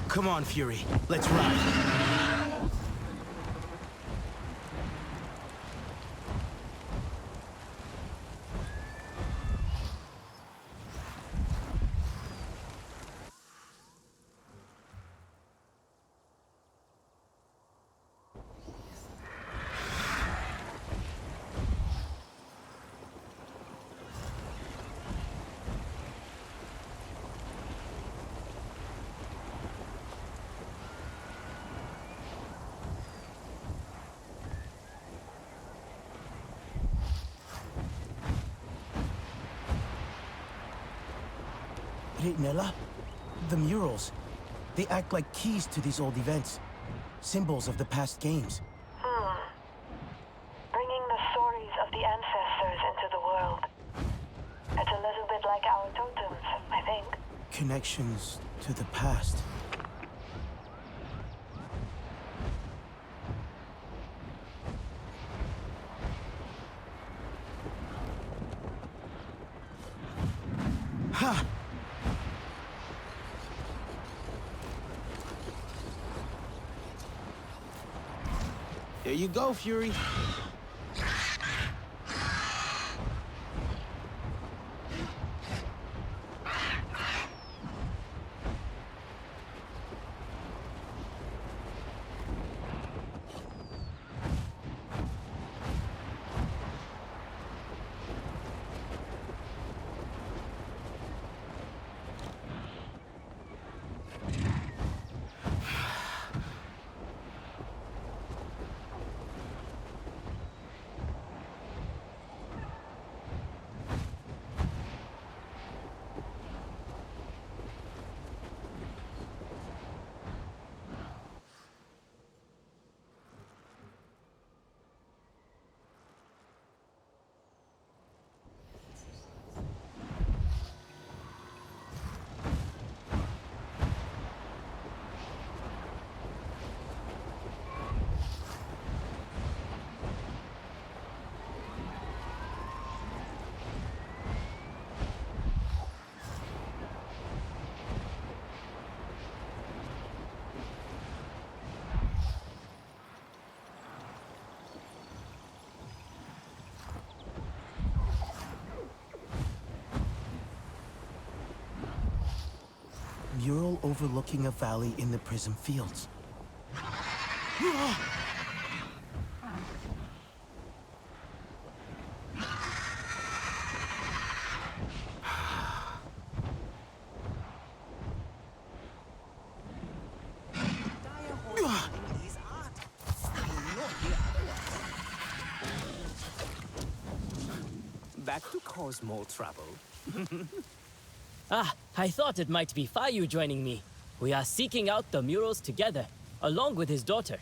Come on, Fury. Let's ride. Nella, the murals, they act like keys to these old events. Symbols of the past games. Bringing the stories of the ancestors into the world. It's a little bit like our totems, I think. Connections to the past. Ha! There you go, Fury. Mural overlooking a valley in the Prism Fields. Back to Cosmo travel. Ah, I thought it might be Fayu joining me. We are seeking out the murals together, along with his daughter.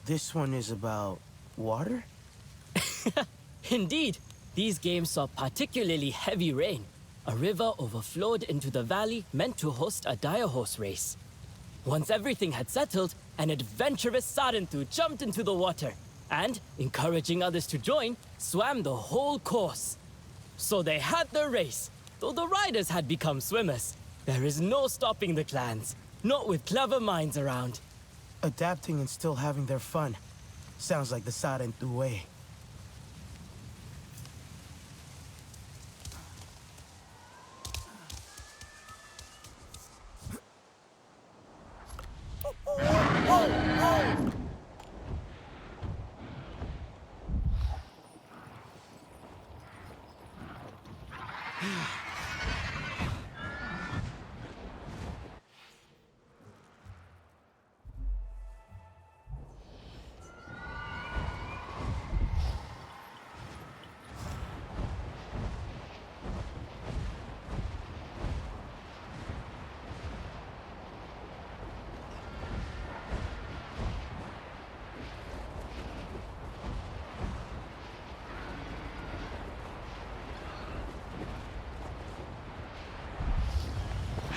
This one is about water? Indeed, these games saw particularly heavy rain. A river overflowed into the valley meant to host a dire horse race. Once everything had settled, an adventurous Sarentu jumped into the water and, encouraging others to join, swam the whole course. So they had the race. Though the riders had become swimmers, there is no stopping the clans. Not with clever minds around. Adapting and still having their fun. Sounds like the Sarentu way.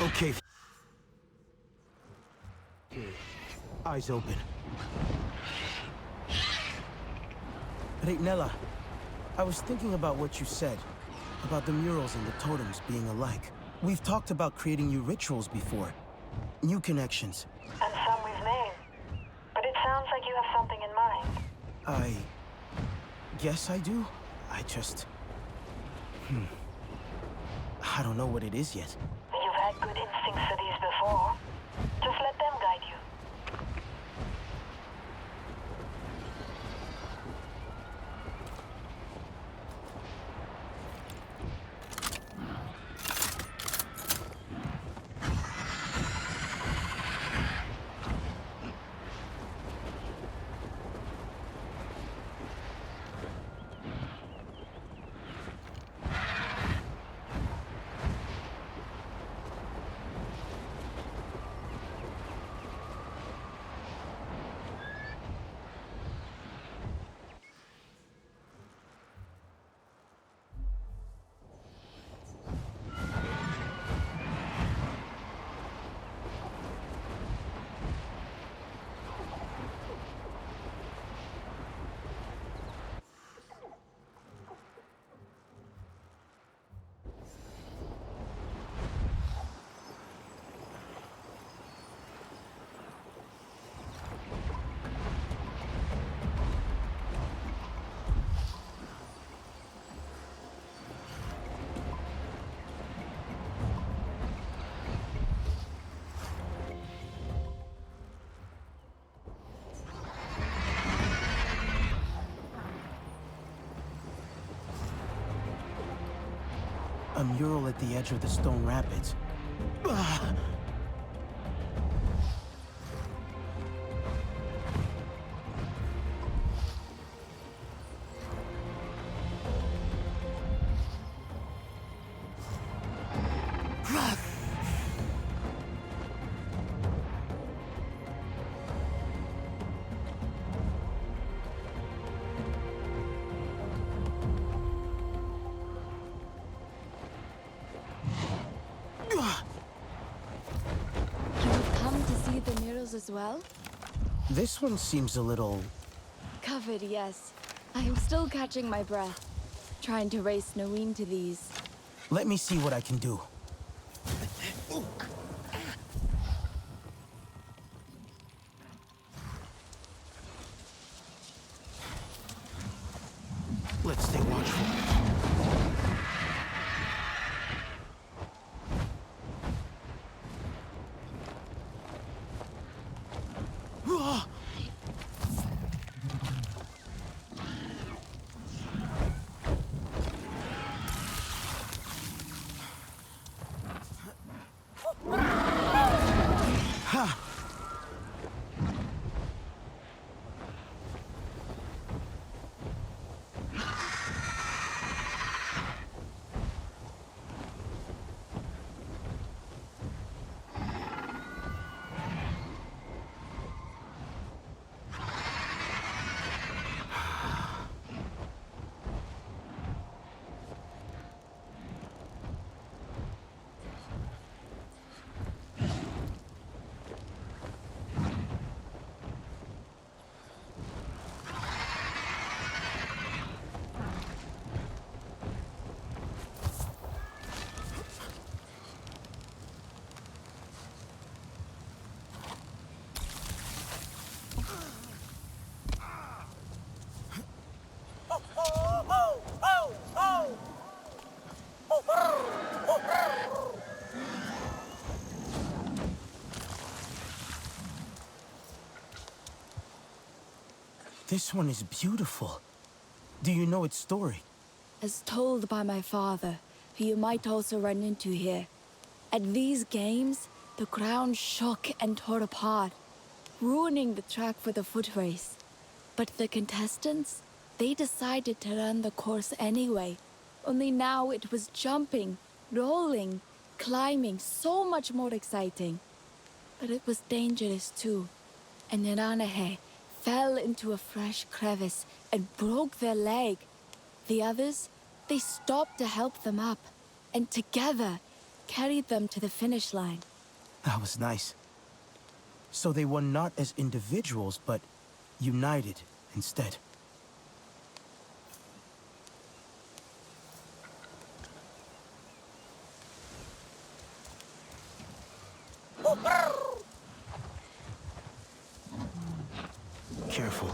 Okay. Eyes open. Reitnella, I was thinking about what you said, about the murals and the totems being alike. We've talked about creating new rituals before. New connections. And some we've named. But it sounds like you have something in mind. I guess I do. I just... I don't know what it is yet. You've had good instincts for these before. Just let them guide you. A mural at the edge of the stone rapids. As well? This one seems a little... Covered, yes. I am still catching my breath, trying to race Naween to these. Let me see what I can do. Let's stay watchful. This one is beautiful. Do you know its story? As told by my father, who you might also run into here. At these games, the ground shook and tore apart, ruining the track for the foot race. But the contestants, they decided to run the course anyway. Only now it was jumping, rolling, climbing, so much more exciting. But it was dangerous too. And Iranahe fell into a fresh crevice and broke their leg. The others, they stopped to help them up, and together carried them to the finish line. That was nice. So they won not as individuals, but united instead. Careful.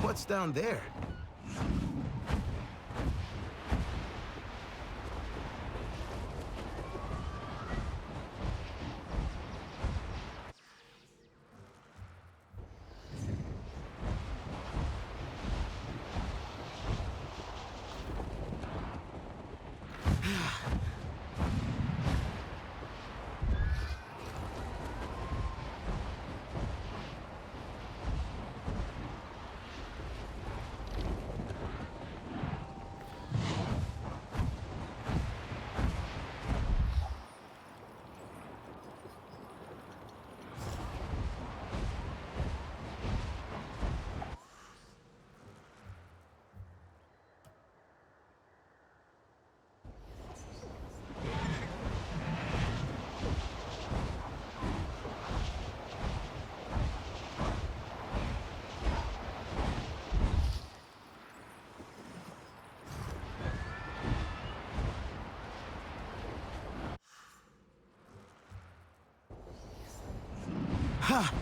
What's down there? Ha!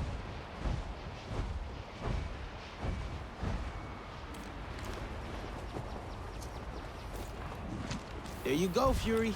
There you go, Fury.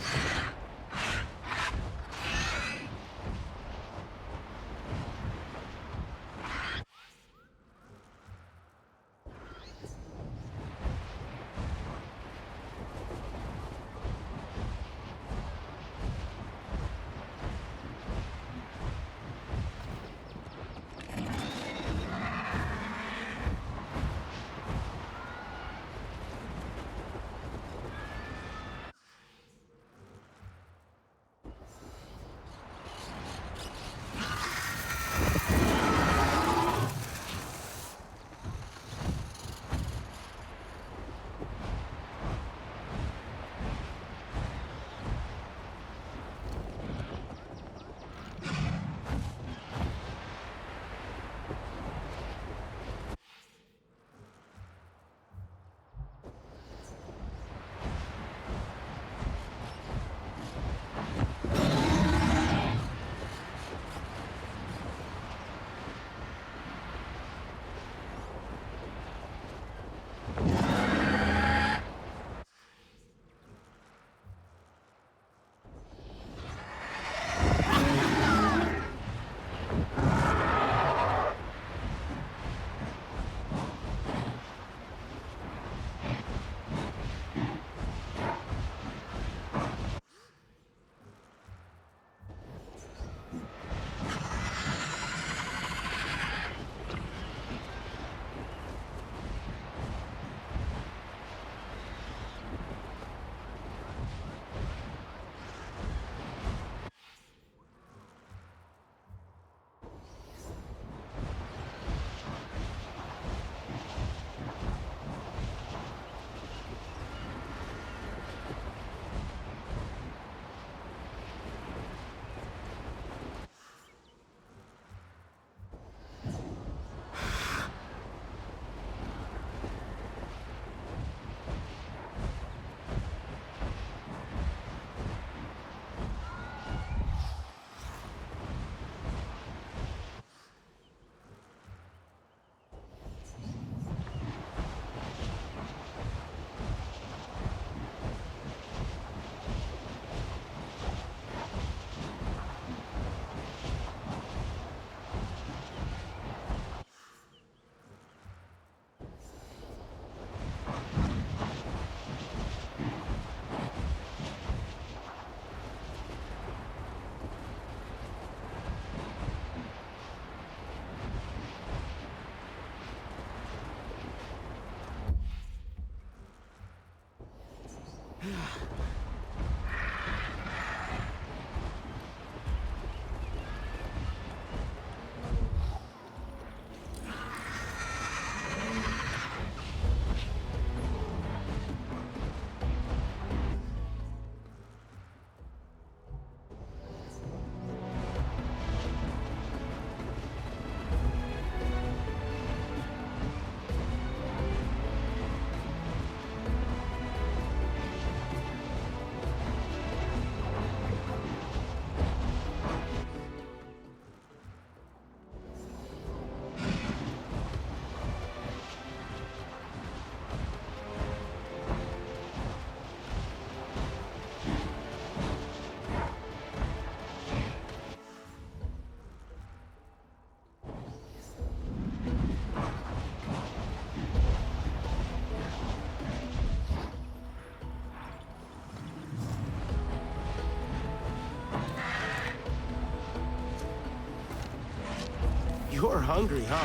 You're hungry, huh?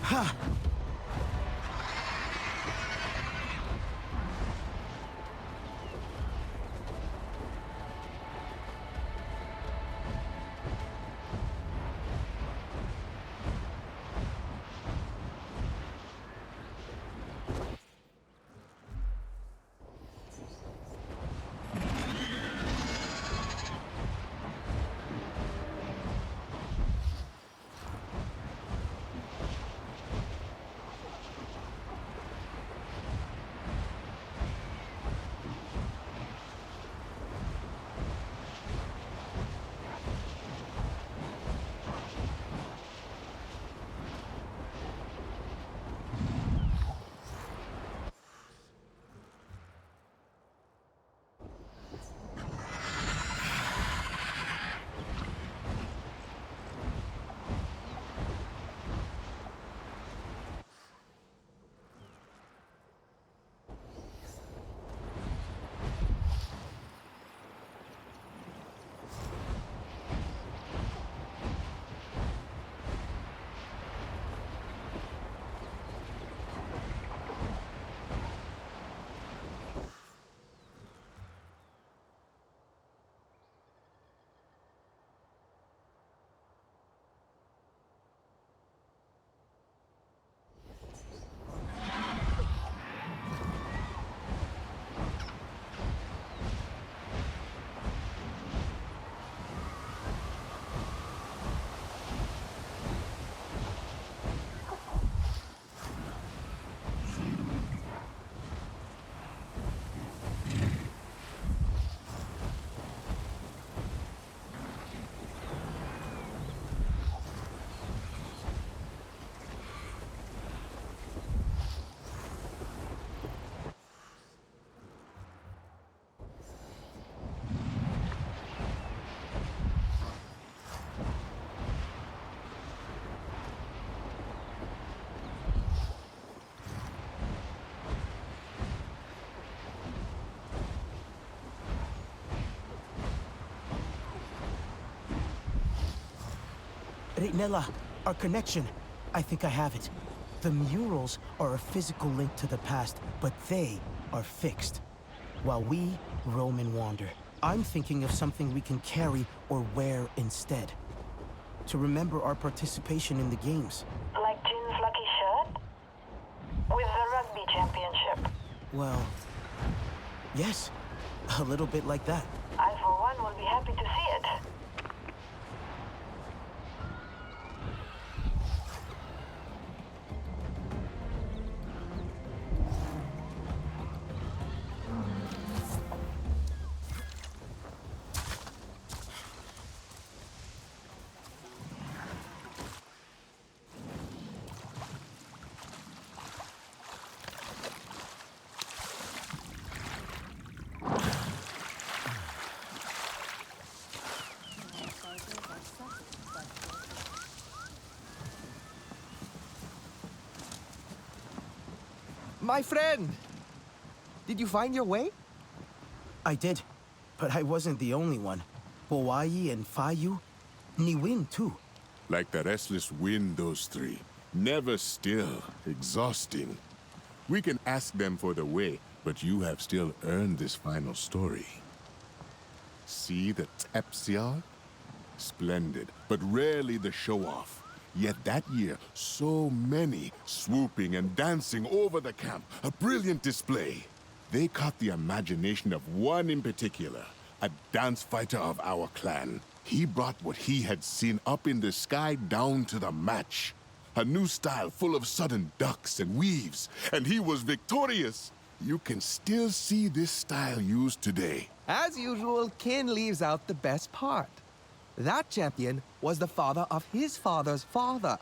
Ha! Nella, our connection. I think I have it. The murals are a physical link to the past, but they are fixed. While we roam and wander. I'm thinking of something we can carry or wear instead. To remember our participation in the games. Like Jin's lucky shirt? With the rugby championship. Well, yes. A little bit like that. I, for one, will be happy to see it. My friend! Did you find your way? I did, but I wasn't the only one. Hawaii and Fayu, Niwin too. Like the restless wind, those three. Never still, exhausting. We can ask them for the way, but you have still earned this final story. See the Tepsial? Splendid, but rarely the show-off. Yet that year, so many swooping and dancing over the camp. A brilliant display. They caught the imagination of one in particular, a dance fighter of our clan. He brought what he had seen up in the sky down to the match. A new style full of sudden ducks and weaves, and he was victorious. You can still see this style used today. As usual, Kin leaves out the best part. That champion was the father of his father's father.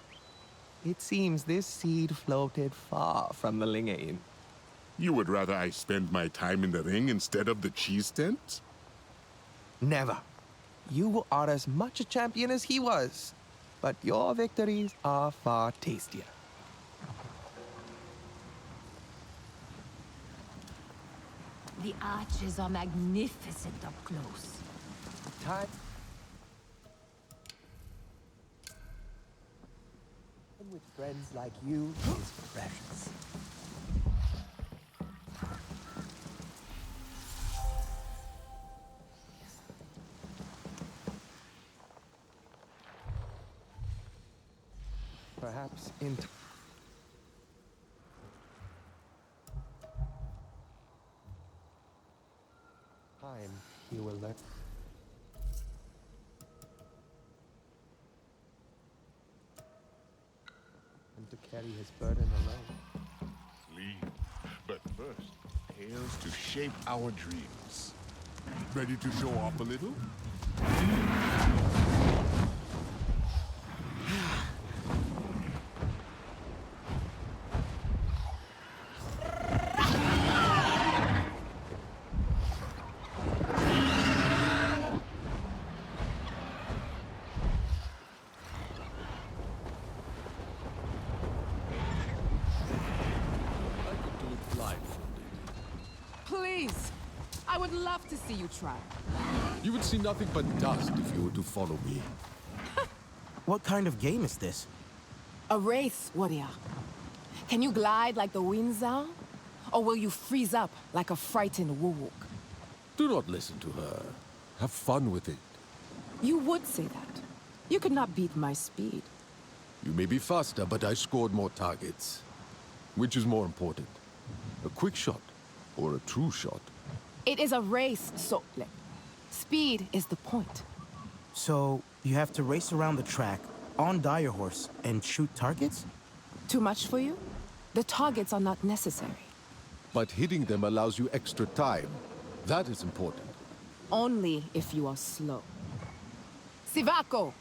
It seems this seed floated far from the Lingain. You would rather I spend my time in the ring instead of the cheese tent? Never. You are as much a champion as he was. but your victories are far tastier. The arches are magnificent up close. Time with friends like you is precious. Perhaps in time you will learn. And to carry his burden alone. Leave. But first, tales to shape our dreams. Ready to show off a little? Please! I would love to see you try. You would see nothing but dust if you were to follow me. What kind of game is this? A race, warrior. Can you glide like the winds are? Or will you freeze up like a frightened woowook? Do not listen to her. Have fun with it. You would say that. You could not beat my speed. You may be faster, but I scored more targets. Which is more important? A quick shot or a true shot? It is a race, Sotle. Speed is the point. So, you have to race around the track on Dire Horse and shoot targets? Too much for you? The targets are not necessary. But hitting them allows you extra time. That is important. Only if you are slow. Sivako!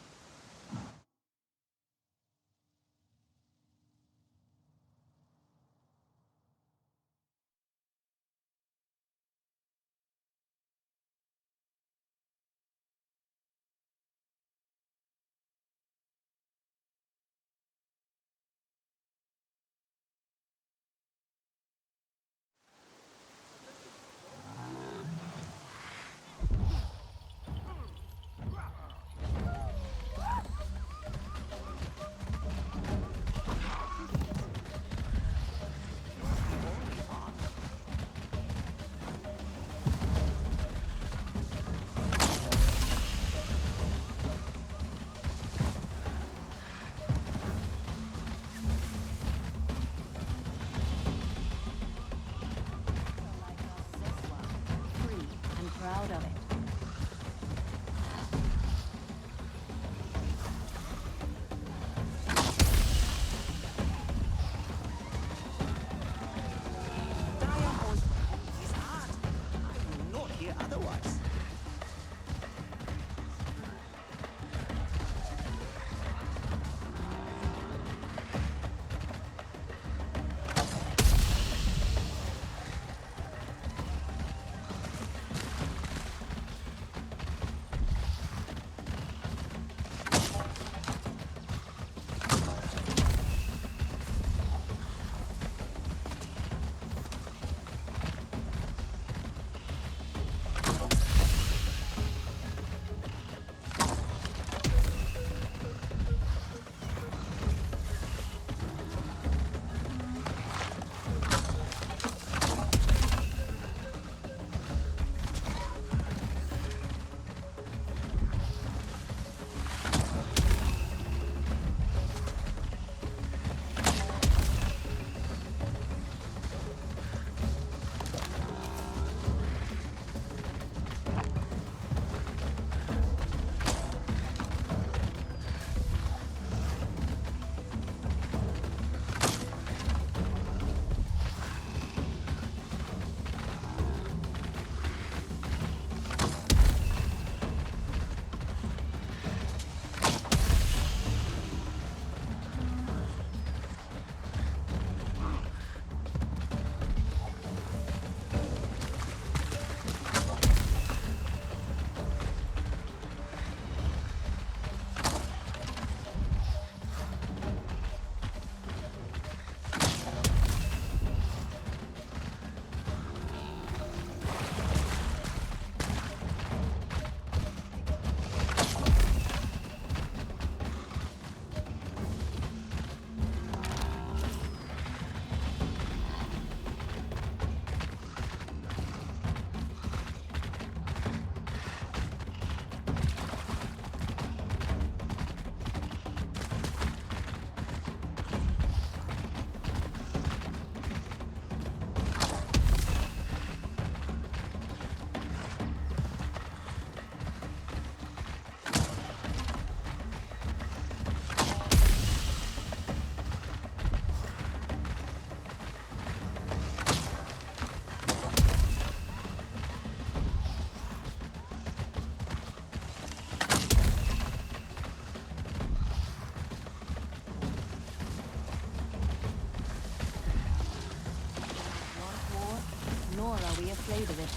are we afraid of it?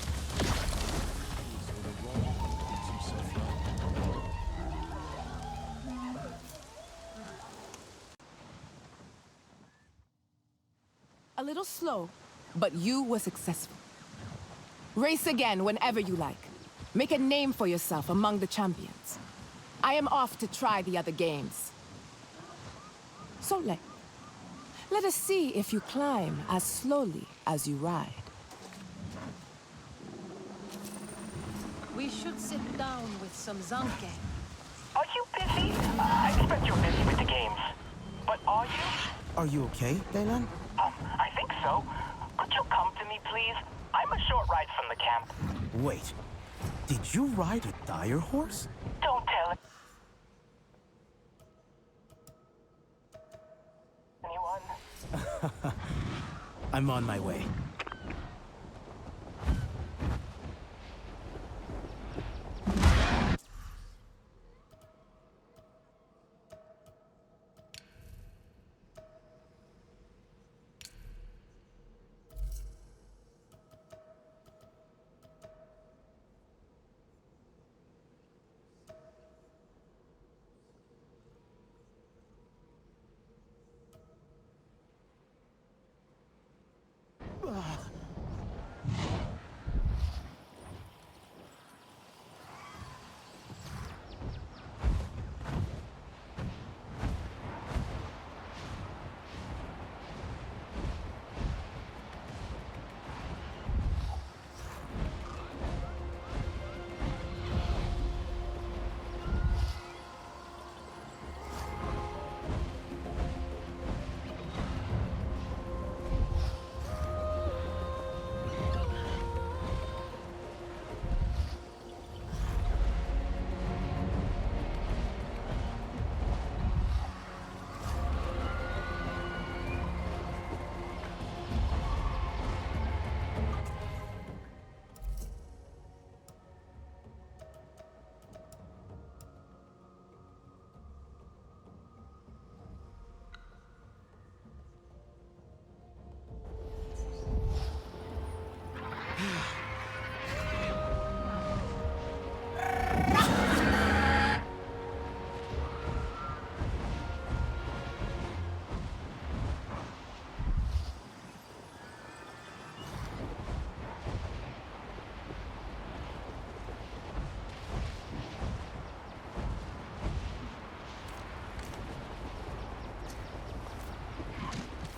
A little slow, but you were successful. Race again whenever you like. Make a name for yourself among the champions. I am off to try the other games. So let us see if you climb as slowly as you ride. We should sit down with some zanke. Are you busy? I expect you're busy with the games. But are you? Are you okay, Daylan? I think so. Could you come to me, please? I'm a short ride from the camp. Wait, did you ride a dire horse? Don't tell anyone. I'm on my way.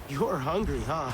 You're hungry, huh?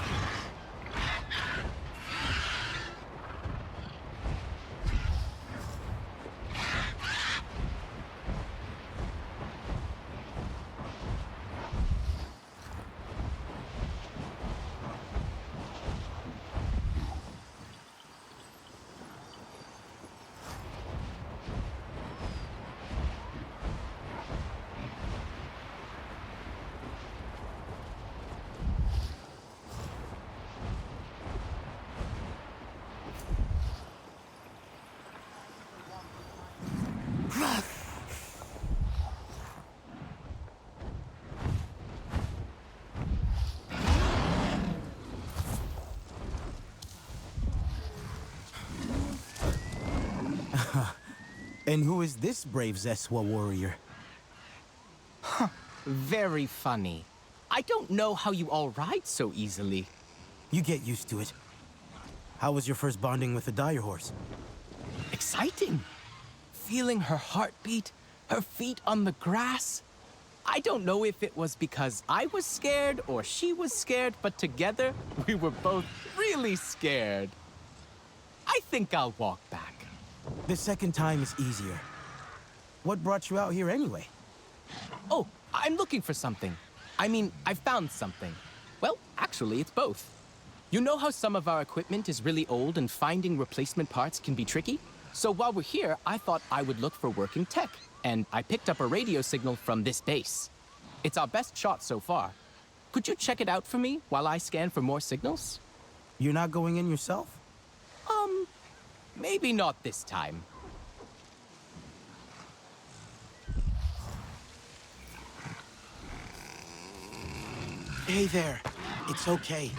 And who is this brave Zeswa warrior? Very funny. I don't know how you all ride so easily. You get used to it. How was your first bonding with the dire horse? Exciting. Feeling her heartbeat, her feet on the grass. I don't know if it was because I was scared or she was scared, but together we were both really scared. I think I'll walk back. The second time is easier. What brought you out here anyway? Oh, I'm looking for something. I mean, I found something. Well, actually, it's both. You know how some of our equipment is really old and finding replacement parts can be tricky? So while we're here, I thought I would look for working tech, and I picked up a radio signal from this base. It's our best shot so far. Could you check it out for me while I scan for more signals? You're not going in yourself? Maybe not this time. Hey there. It's okay.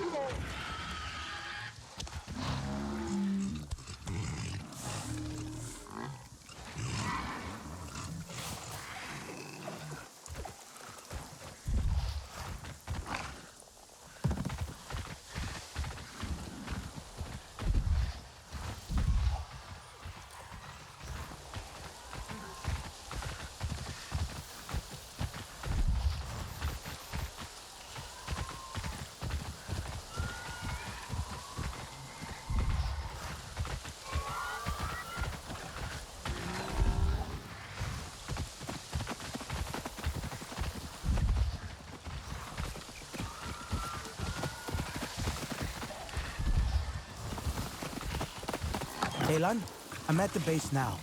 Elan, I'm at the base now.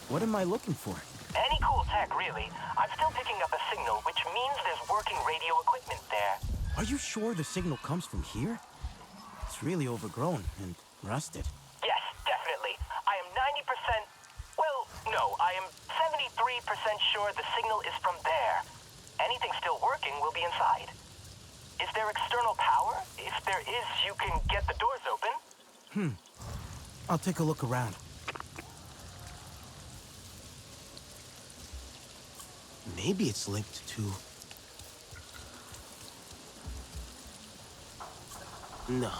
What am I looking for? Any cool tech, really. I'm still picking up a signal, which means there's working radio equipment there. Are you sure the signal comes from here? It's really overgrown and rusted. Yes, definitely. I am 90%... Well, no, I am 73% sure the signal is from there. Anything still working will be inside. Is there external power? If there is, you can get the doors open. I'll take a look around. Maybe it's linked to... No.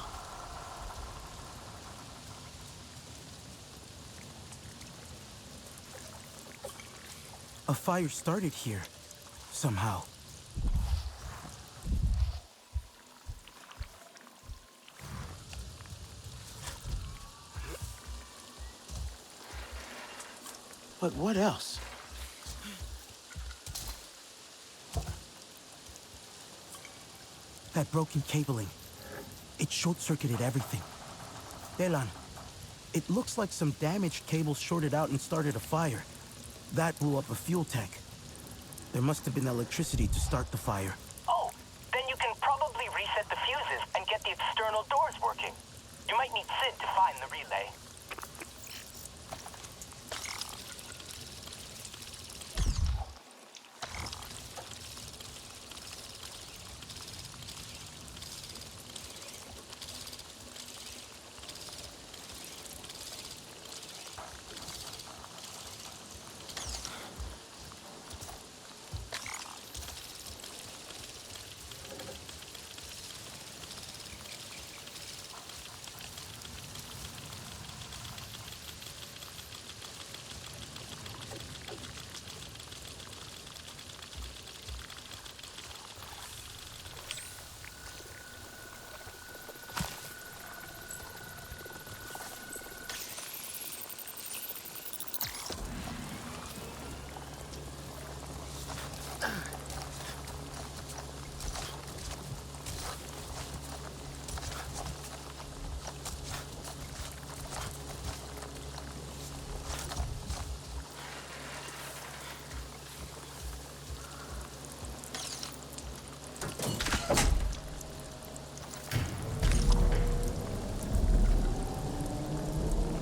A fire started here, somehow. But what else? That broken cabling. It short-circuited everything. Delan, it looks like some damaged cables shorted out and started a fire. That blew up a fuel tank. There must have been electricity to start the fire. Oh, then you can probably reset the fuses and get the external doors working. You might need Sid to find the relay.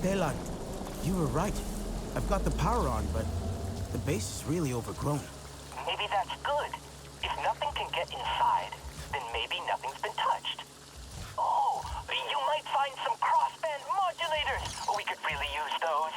Delan, you were right. I've got the power on, but the base is really overgrown. Maybe that's good. If nothing can get inside, then maybe nothing's been touched. Oh, you might find some crossband modulators. We could really use those.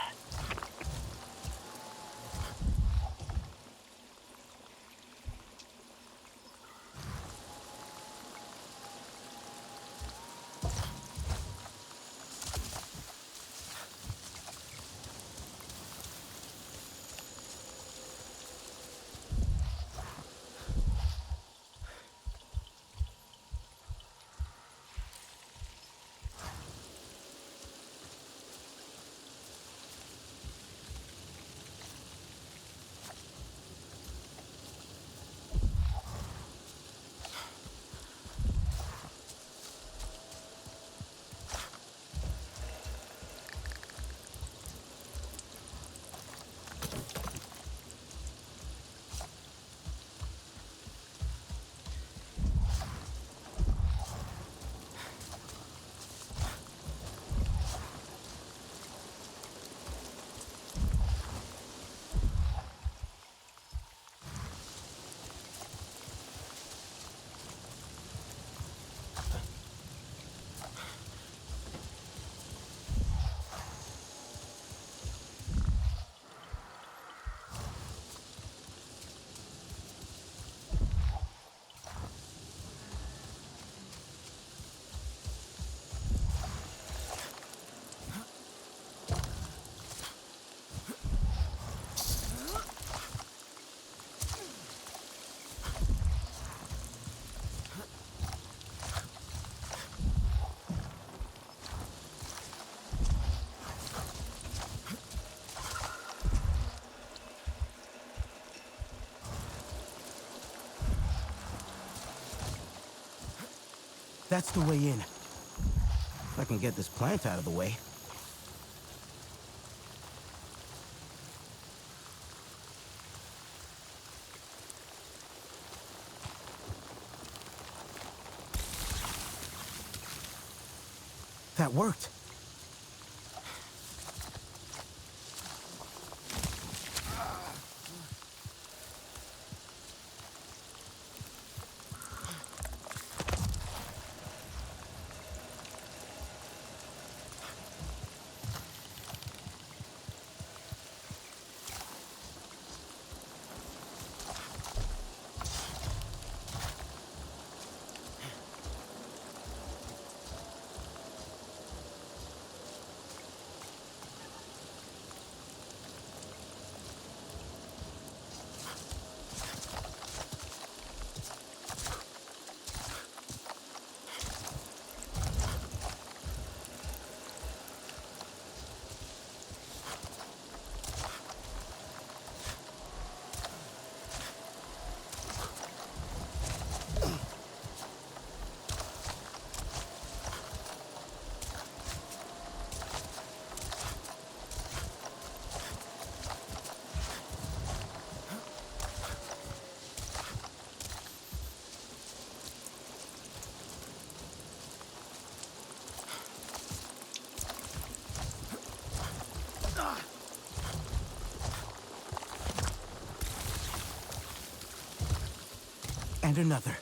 That's the way in. If I can get this plant out of the way. that worked. And another.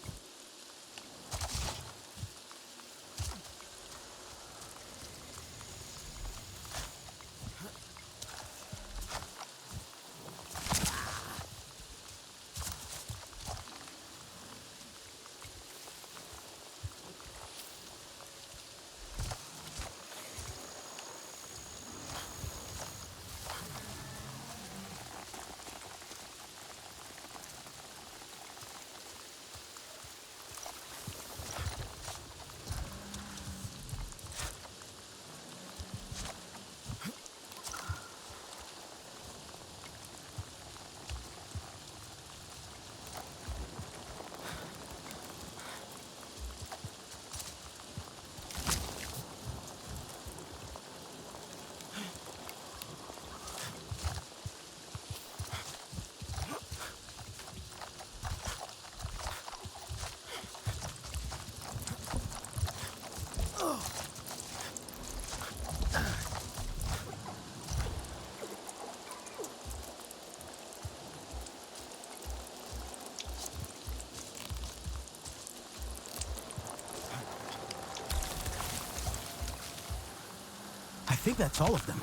I think that's all of them.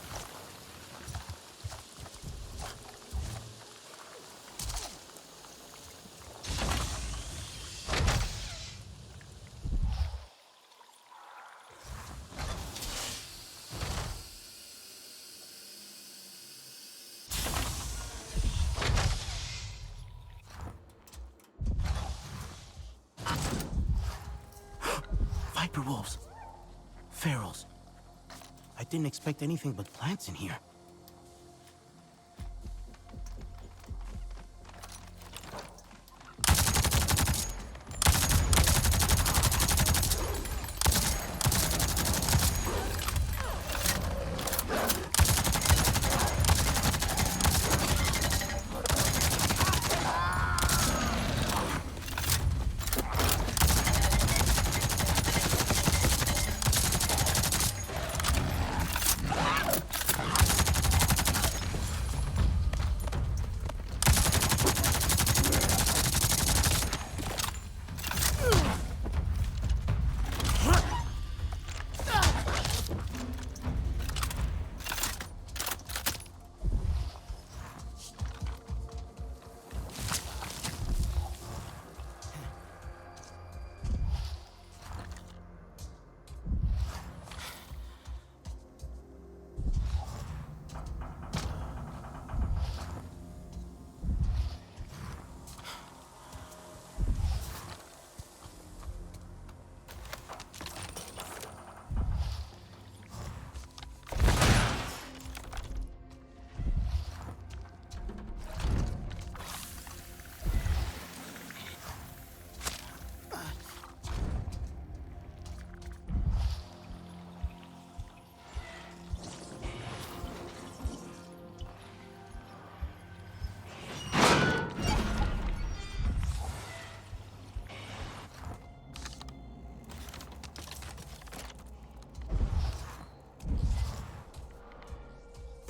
Viper wolves. Ferals. I didn't expect anything but plants in here.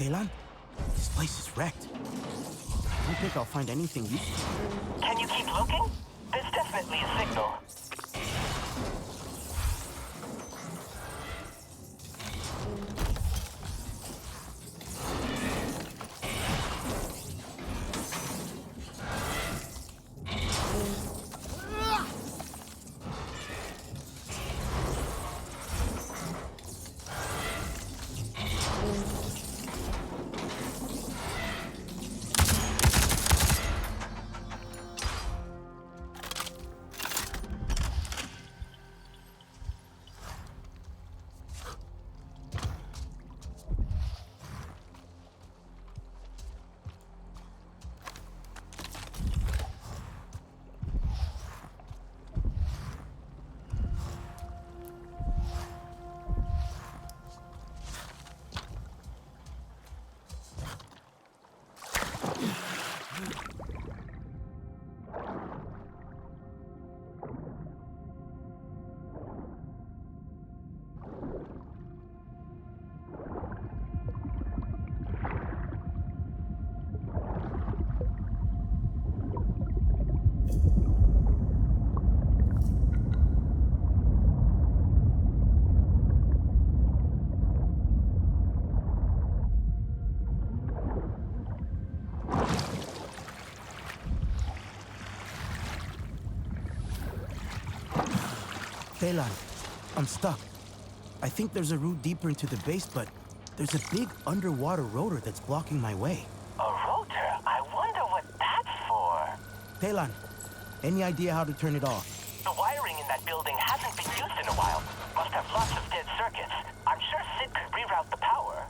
Taylon, this place is wrecked. I don't think I'll find anything useful. Can you keep looking? There's definitely a signal. Taylon, I'm stuck. I think there's a route deeper into the base, but there's a big underwater rotor that's blocking my way. A rotor? I wonder what that's for. Taylon, any idea how to turn it off? The wiring in that building hasn't been used in a while. Must have lots of dead circuits. I'm sure Sid could reroute the power.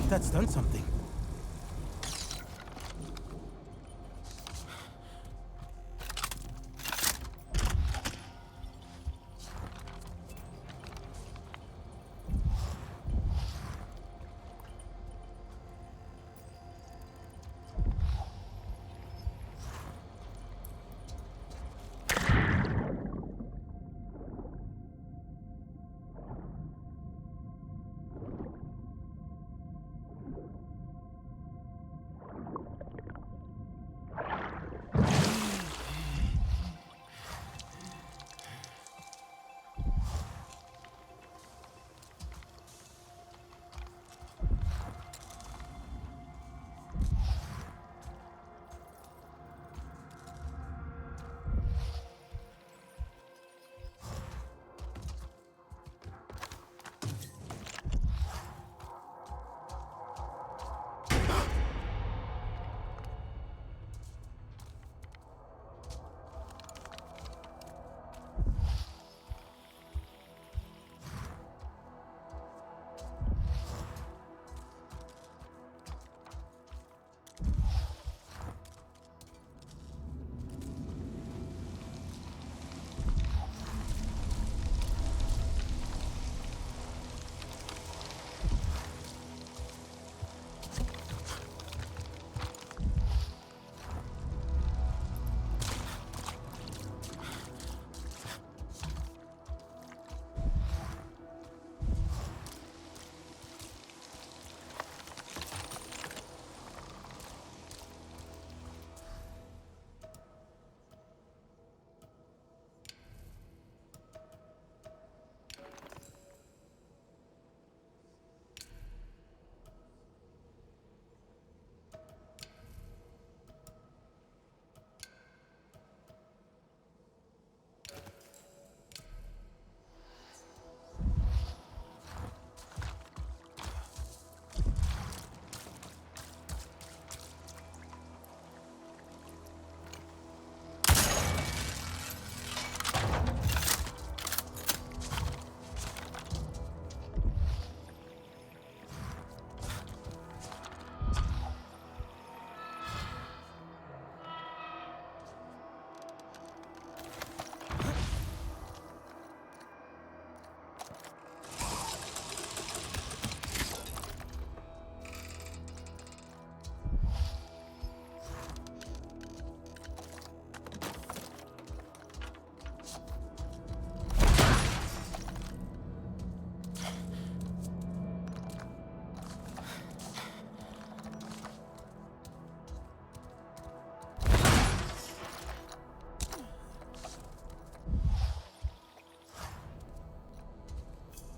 That's done something.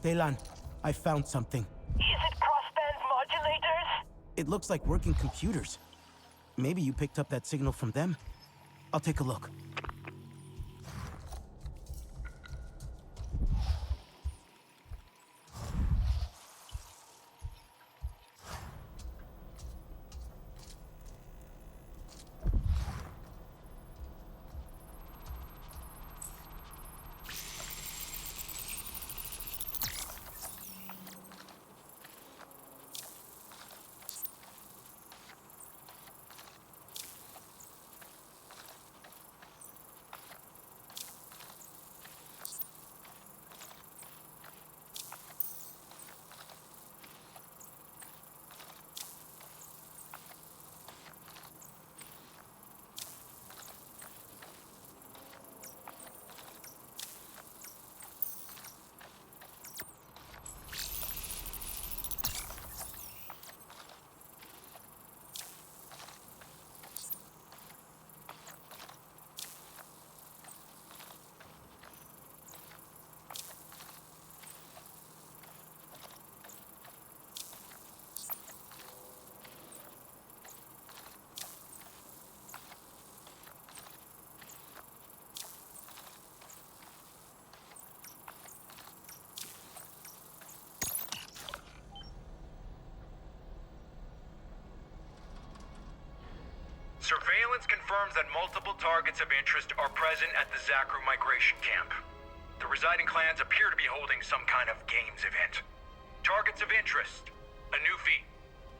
Telan, I found something. Is it crossband modulators? It looks like working computers. Maybe you picked up that signal from them. I'll take a look. Surveillance confirms that multiple targets of interest are present at the Zakru migration camp. The residing clans appear to be holding some kind of games event. Targets of interest: a new feat,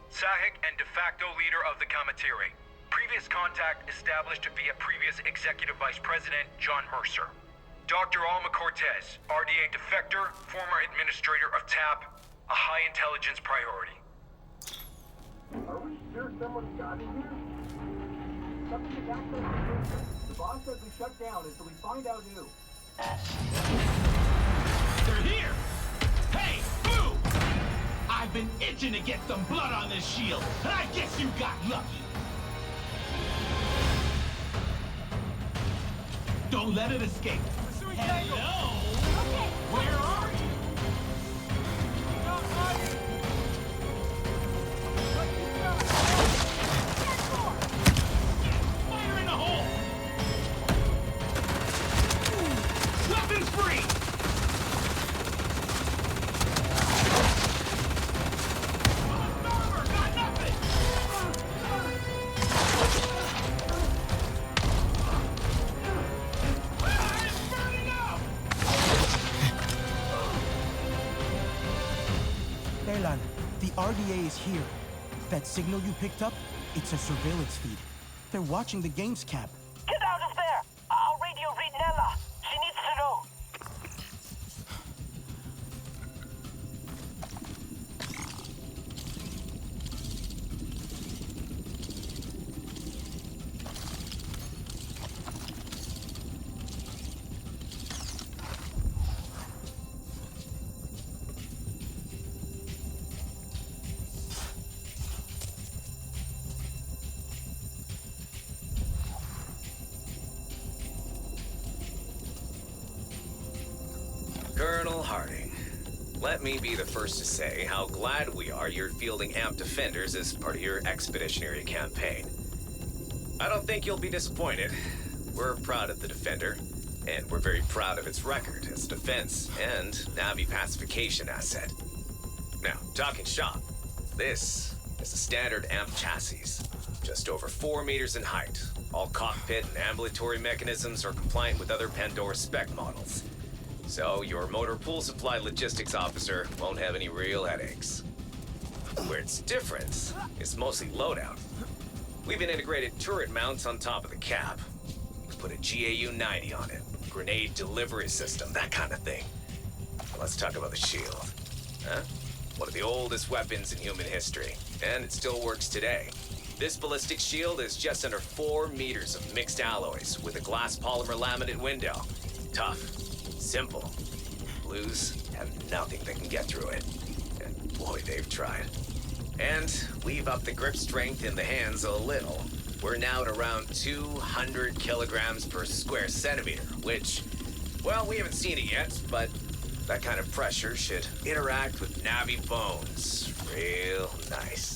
Sahik and de facto leader of the Kamatiri. Previous contact established via previous Executive Vice President John Mercer. Dr. Alma Cortez, RDA defector, former administrator of TAP, a high intelligence priority. Are we sure someone's got in here? Something is access. The boss says we shut down until we find out who. They're here! Hey, boo! I've been itching to get some blood on this shield, and I guess you got lucky. Don't let it escape. Hello? Okay. Where are you? Fire in the hole! Weapons free! Got nothing! Telan, the RDA is here. That signal you picked up, it's a surveillance feed. They're watching the games camp. Get out of there! I'll radio read Nella. She needs to know. Colonel Harding, let me be the first to say how glad we are you're fielding AMP defenders as part of your expeditionary campaign. I don't think you'll be disappointed. We're proud of the Defender, and we're very proud of its record as a defense and Navi pacification asset. Now, talking shop, this is a standard AMP chassis, just over 4 meters in height. All cockpit and ambulatory mechanisms are compliant with other Pandora spec models. So your motor pool supply logistics officer won't have any real headaches. Where it's different is mostly loadout. We've an integrated turret mounts on top of the cab. Put a GAU-90 on it, grenade delivery system, that kind of thing. But let's talk about the shield. Huh? One of the oldest weapons in human history, and it still works today. This ballistic shield is just under 4 meters of mixed alloys with a glass polymer laminate window. Tough. Simple. Blues have nothing that can get through it. And boy, they've tried. And we've upped the grip strength in the hands a little. We're now at around 200 kilograms per square centimeter, which, well, we haven't seen it yet, but That kind of pressure should interact with Navi bones real nice.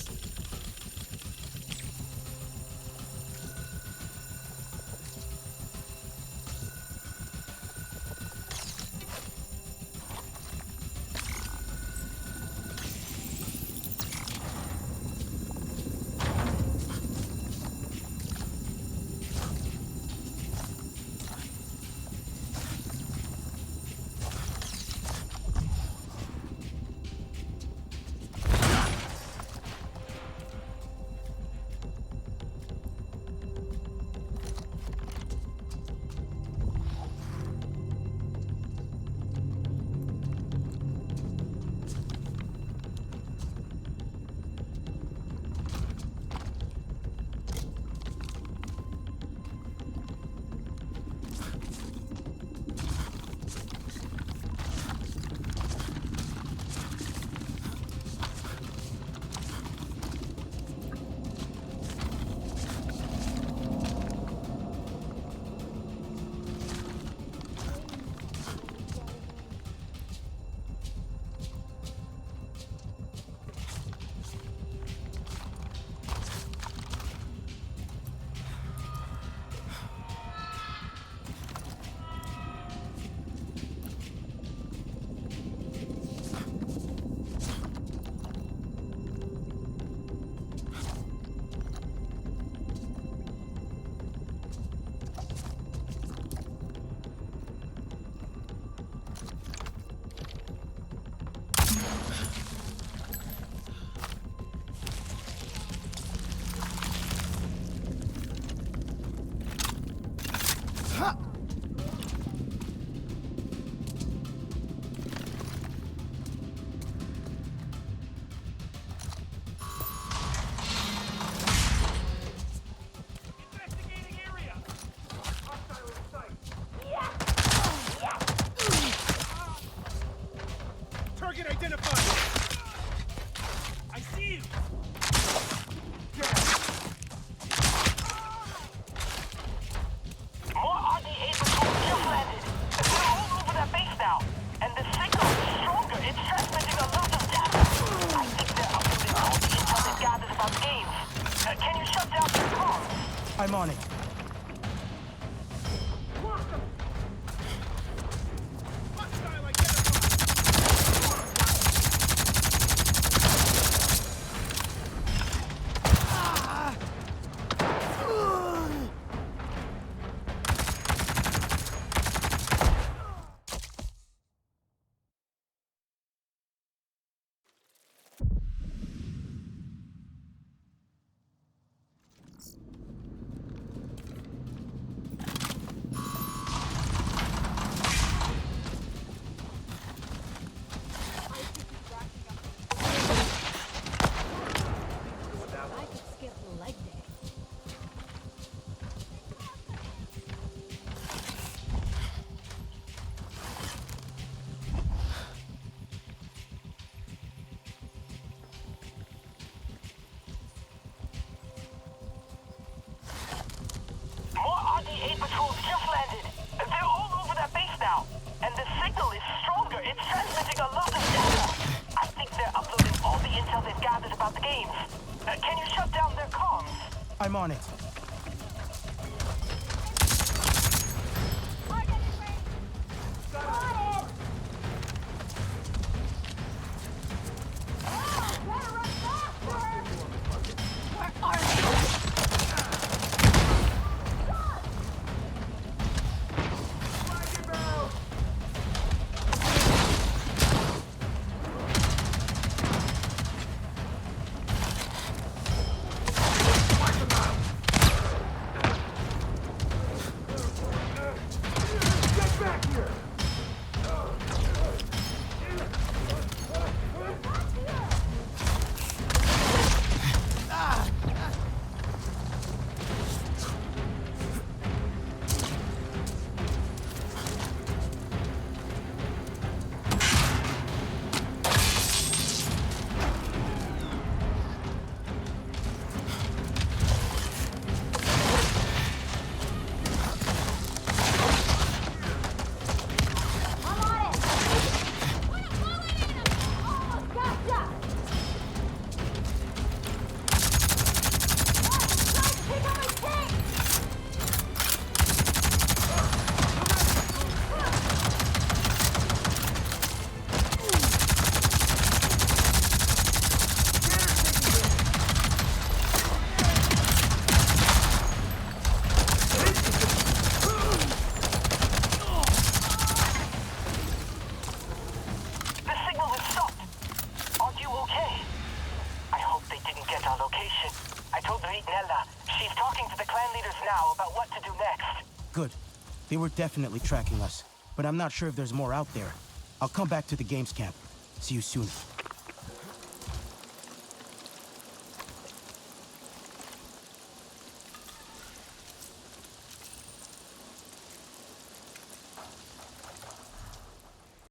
I'm on it. I'm on it. location. I told Nella. She's talking to the clan leaders now about what to do next. Good. They were definitely tracking us, but I'm not sure if there's more out there. I'll come back to the games camp. See you soon.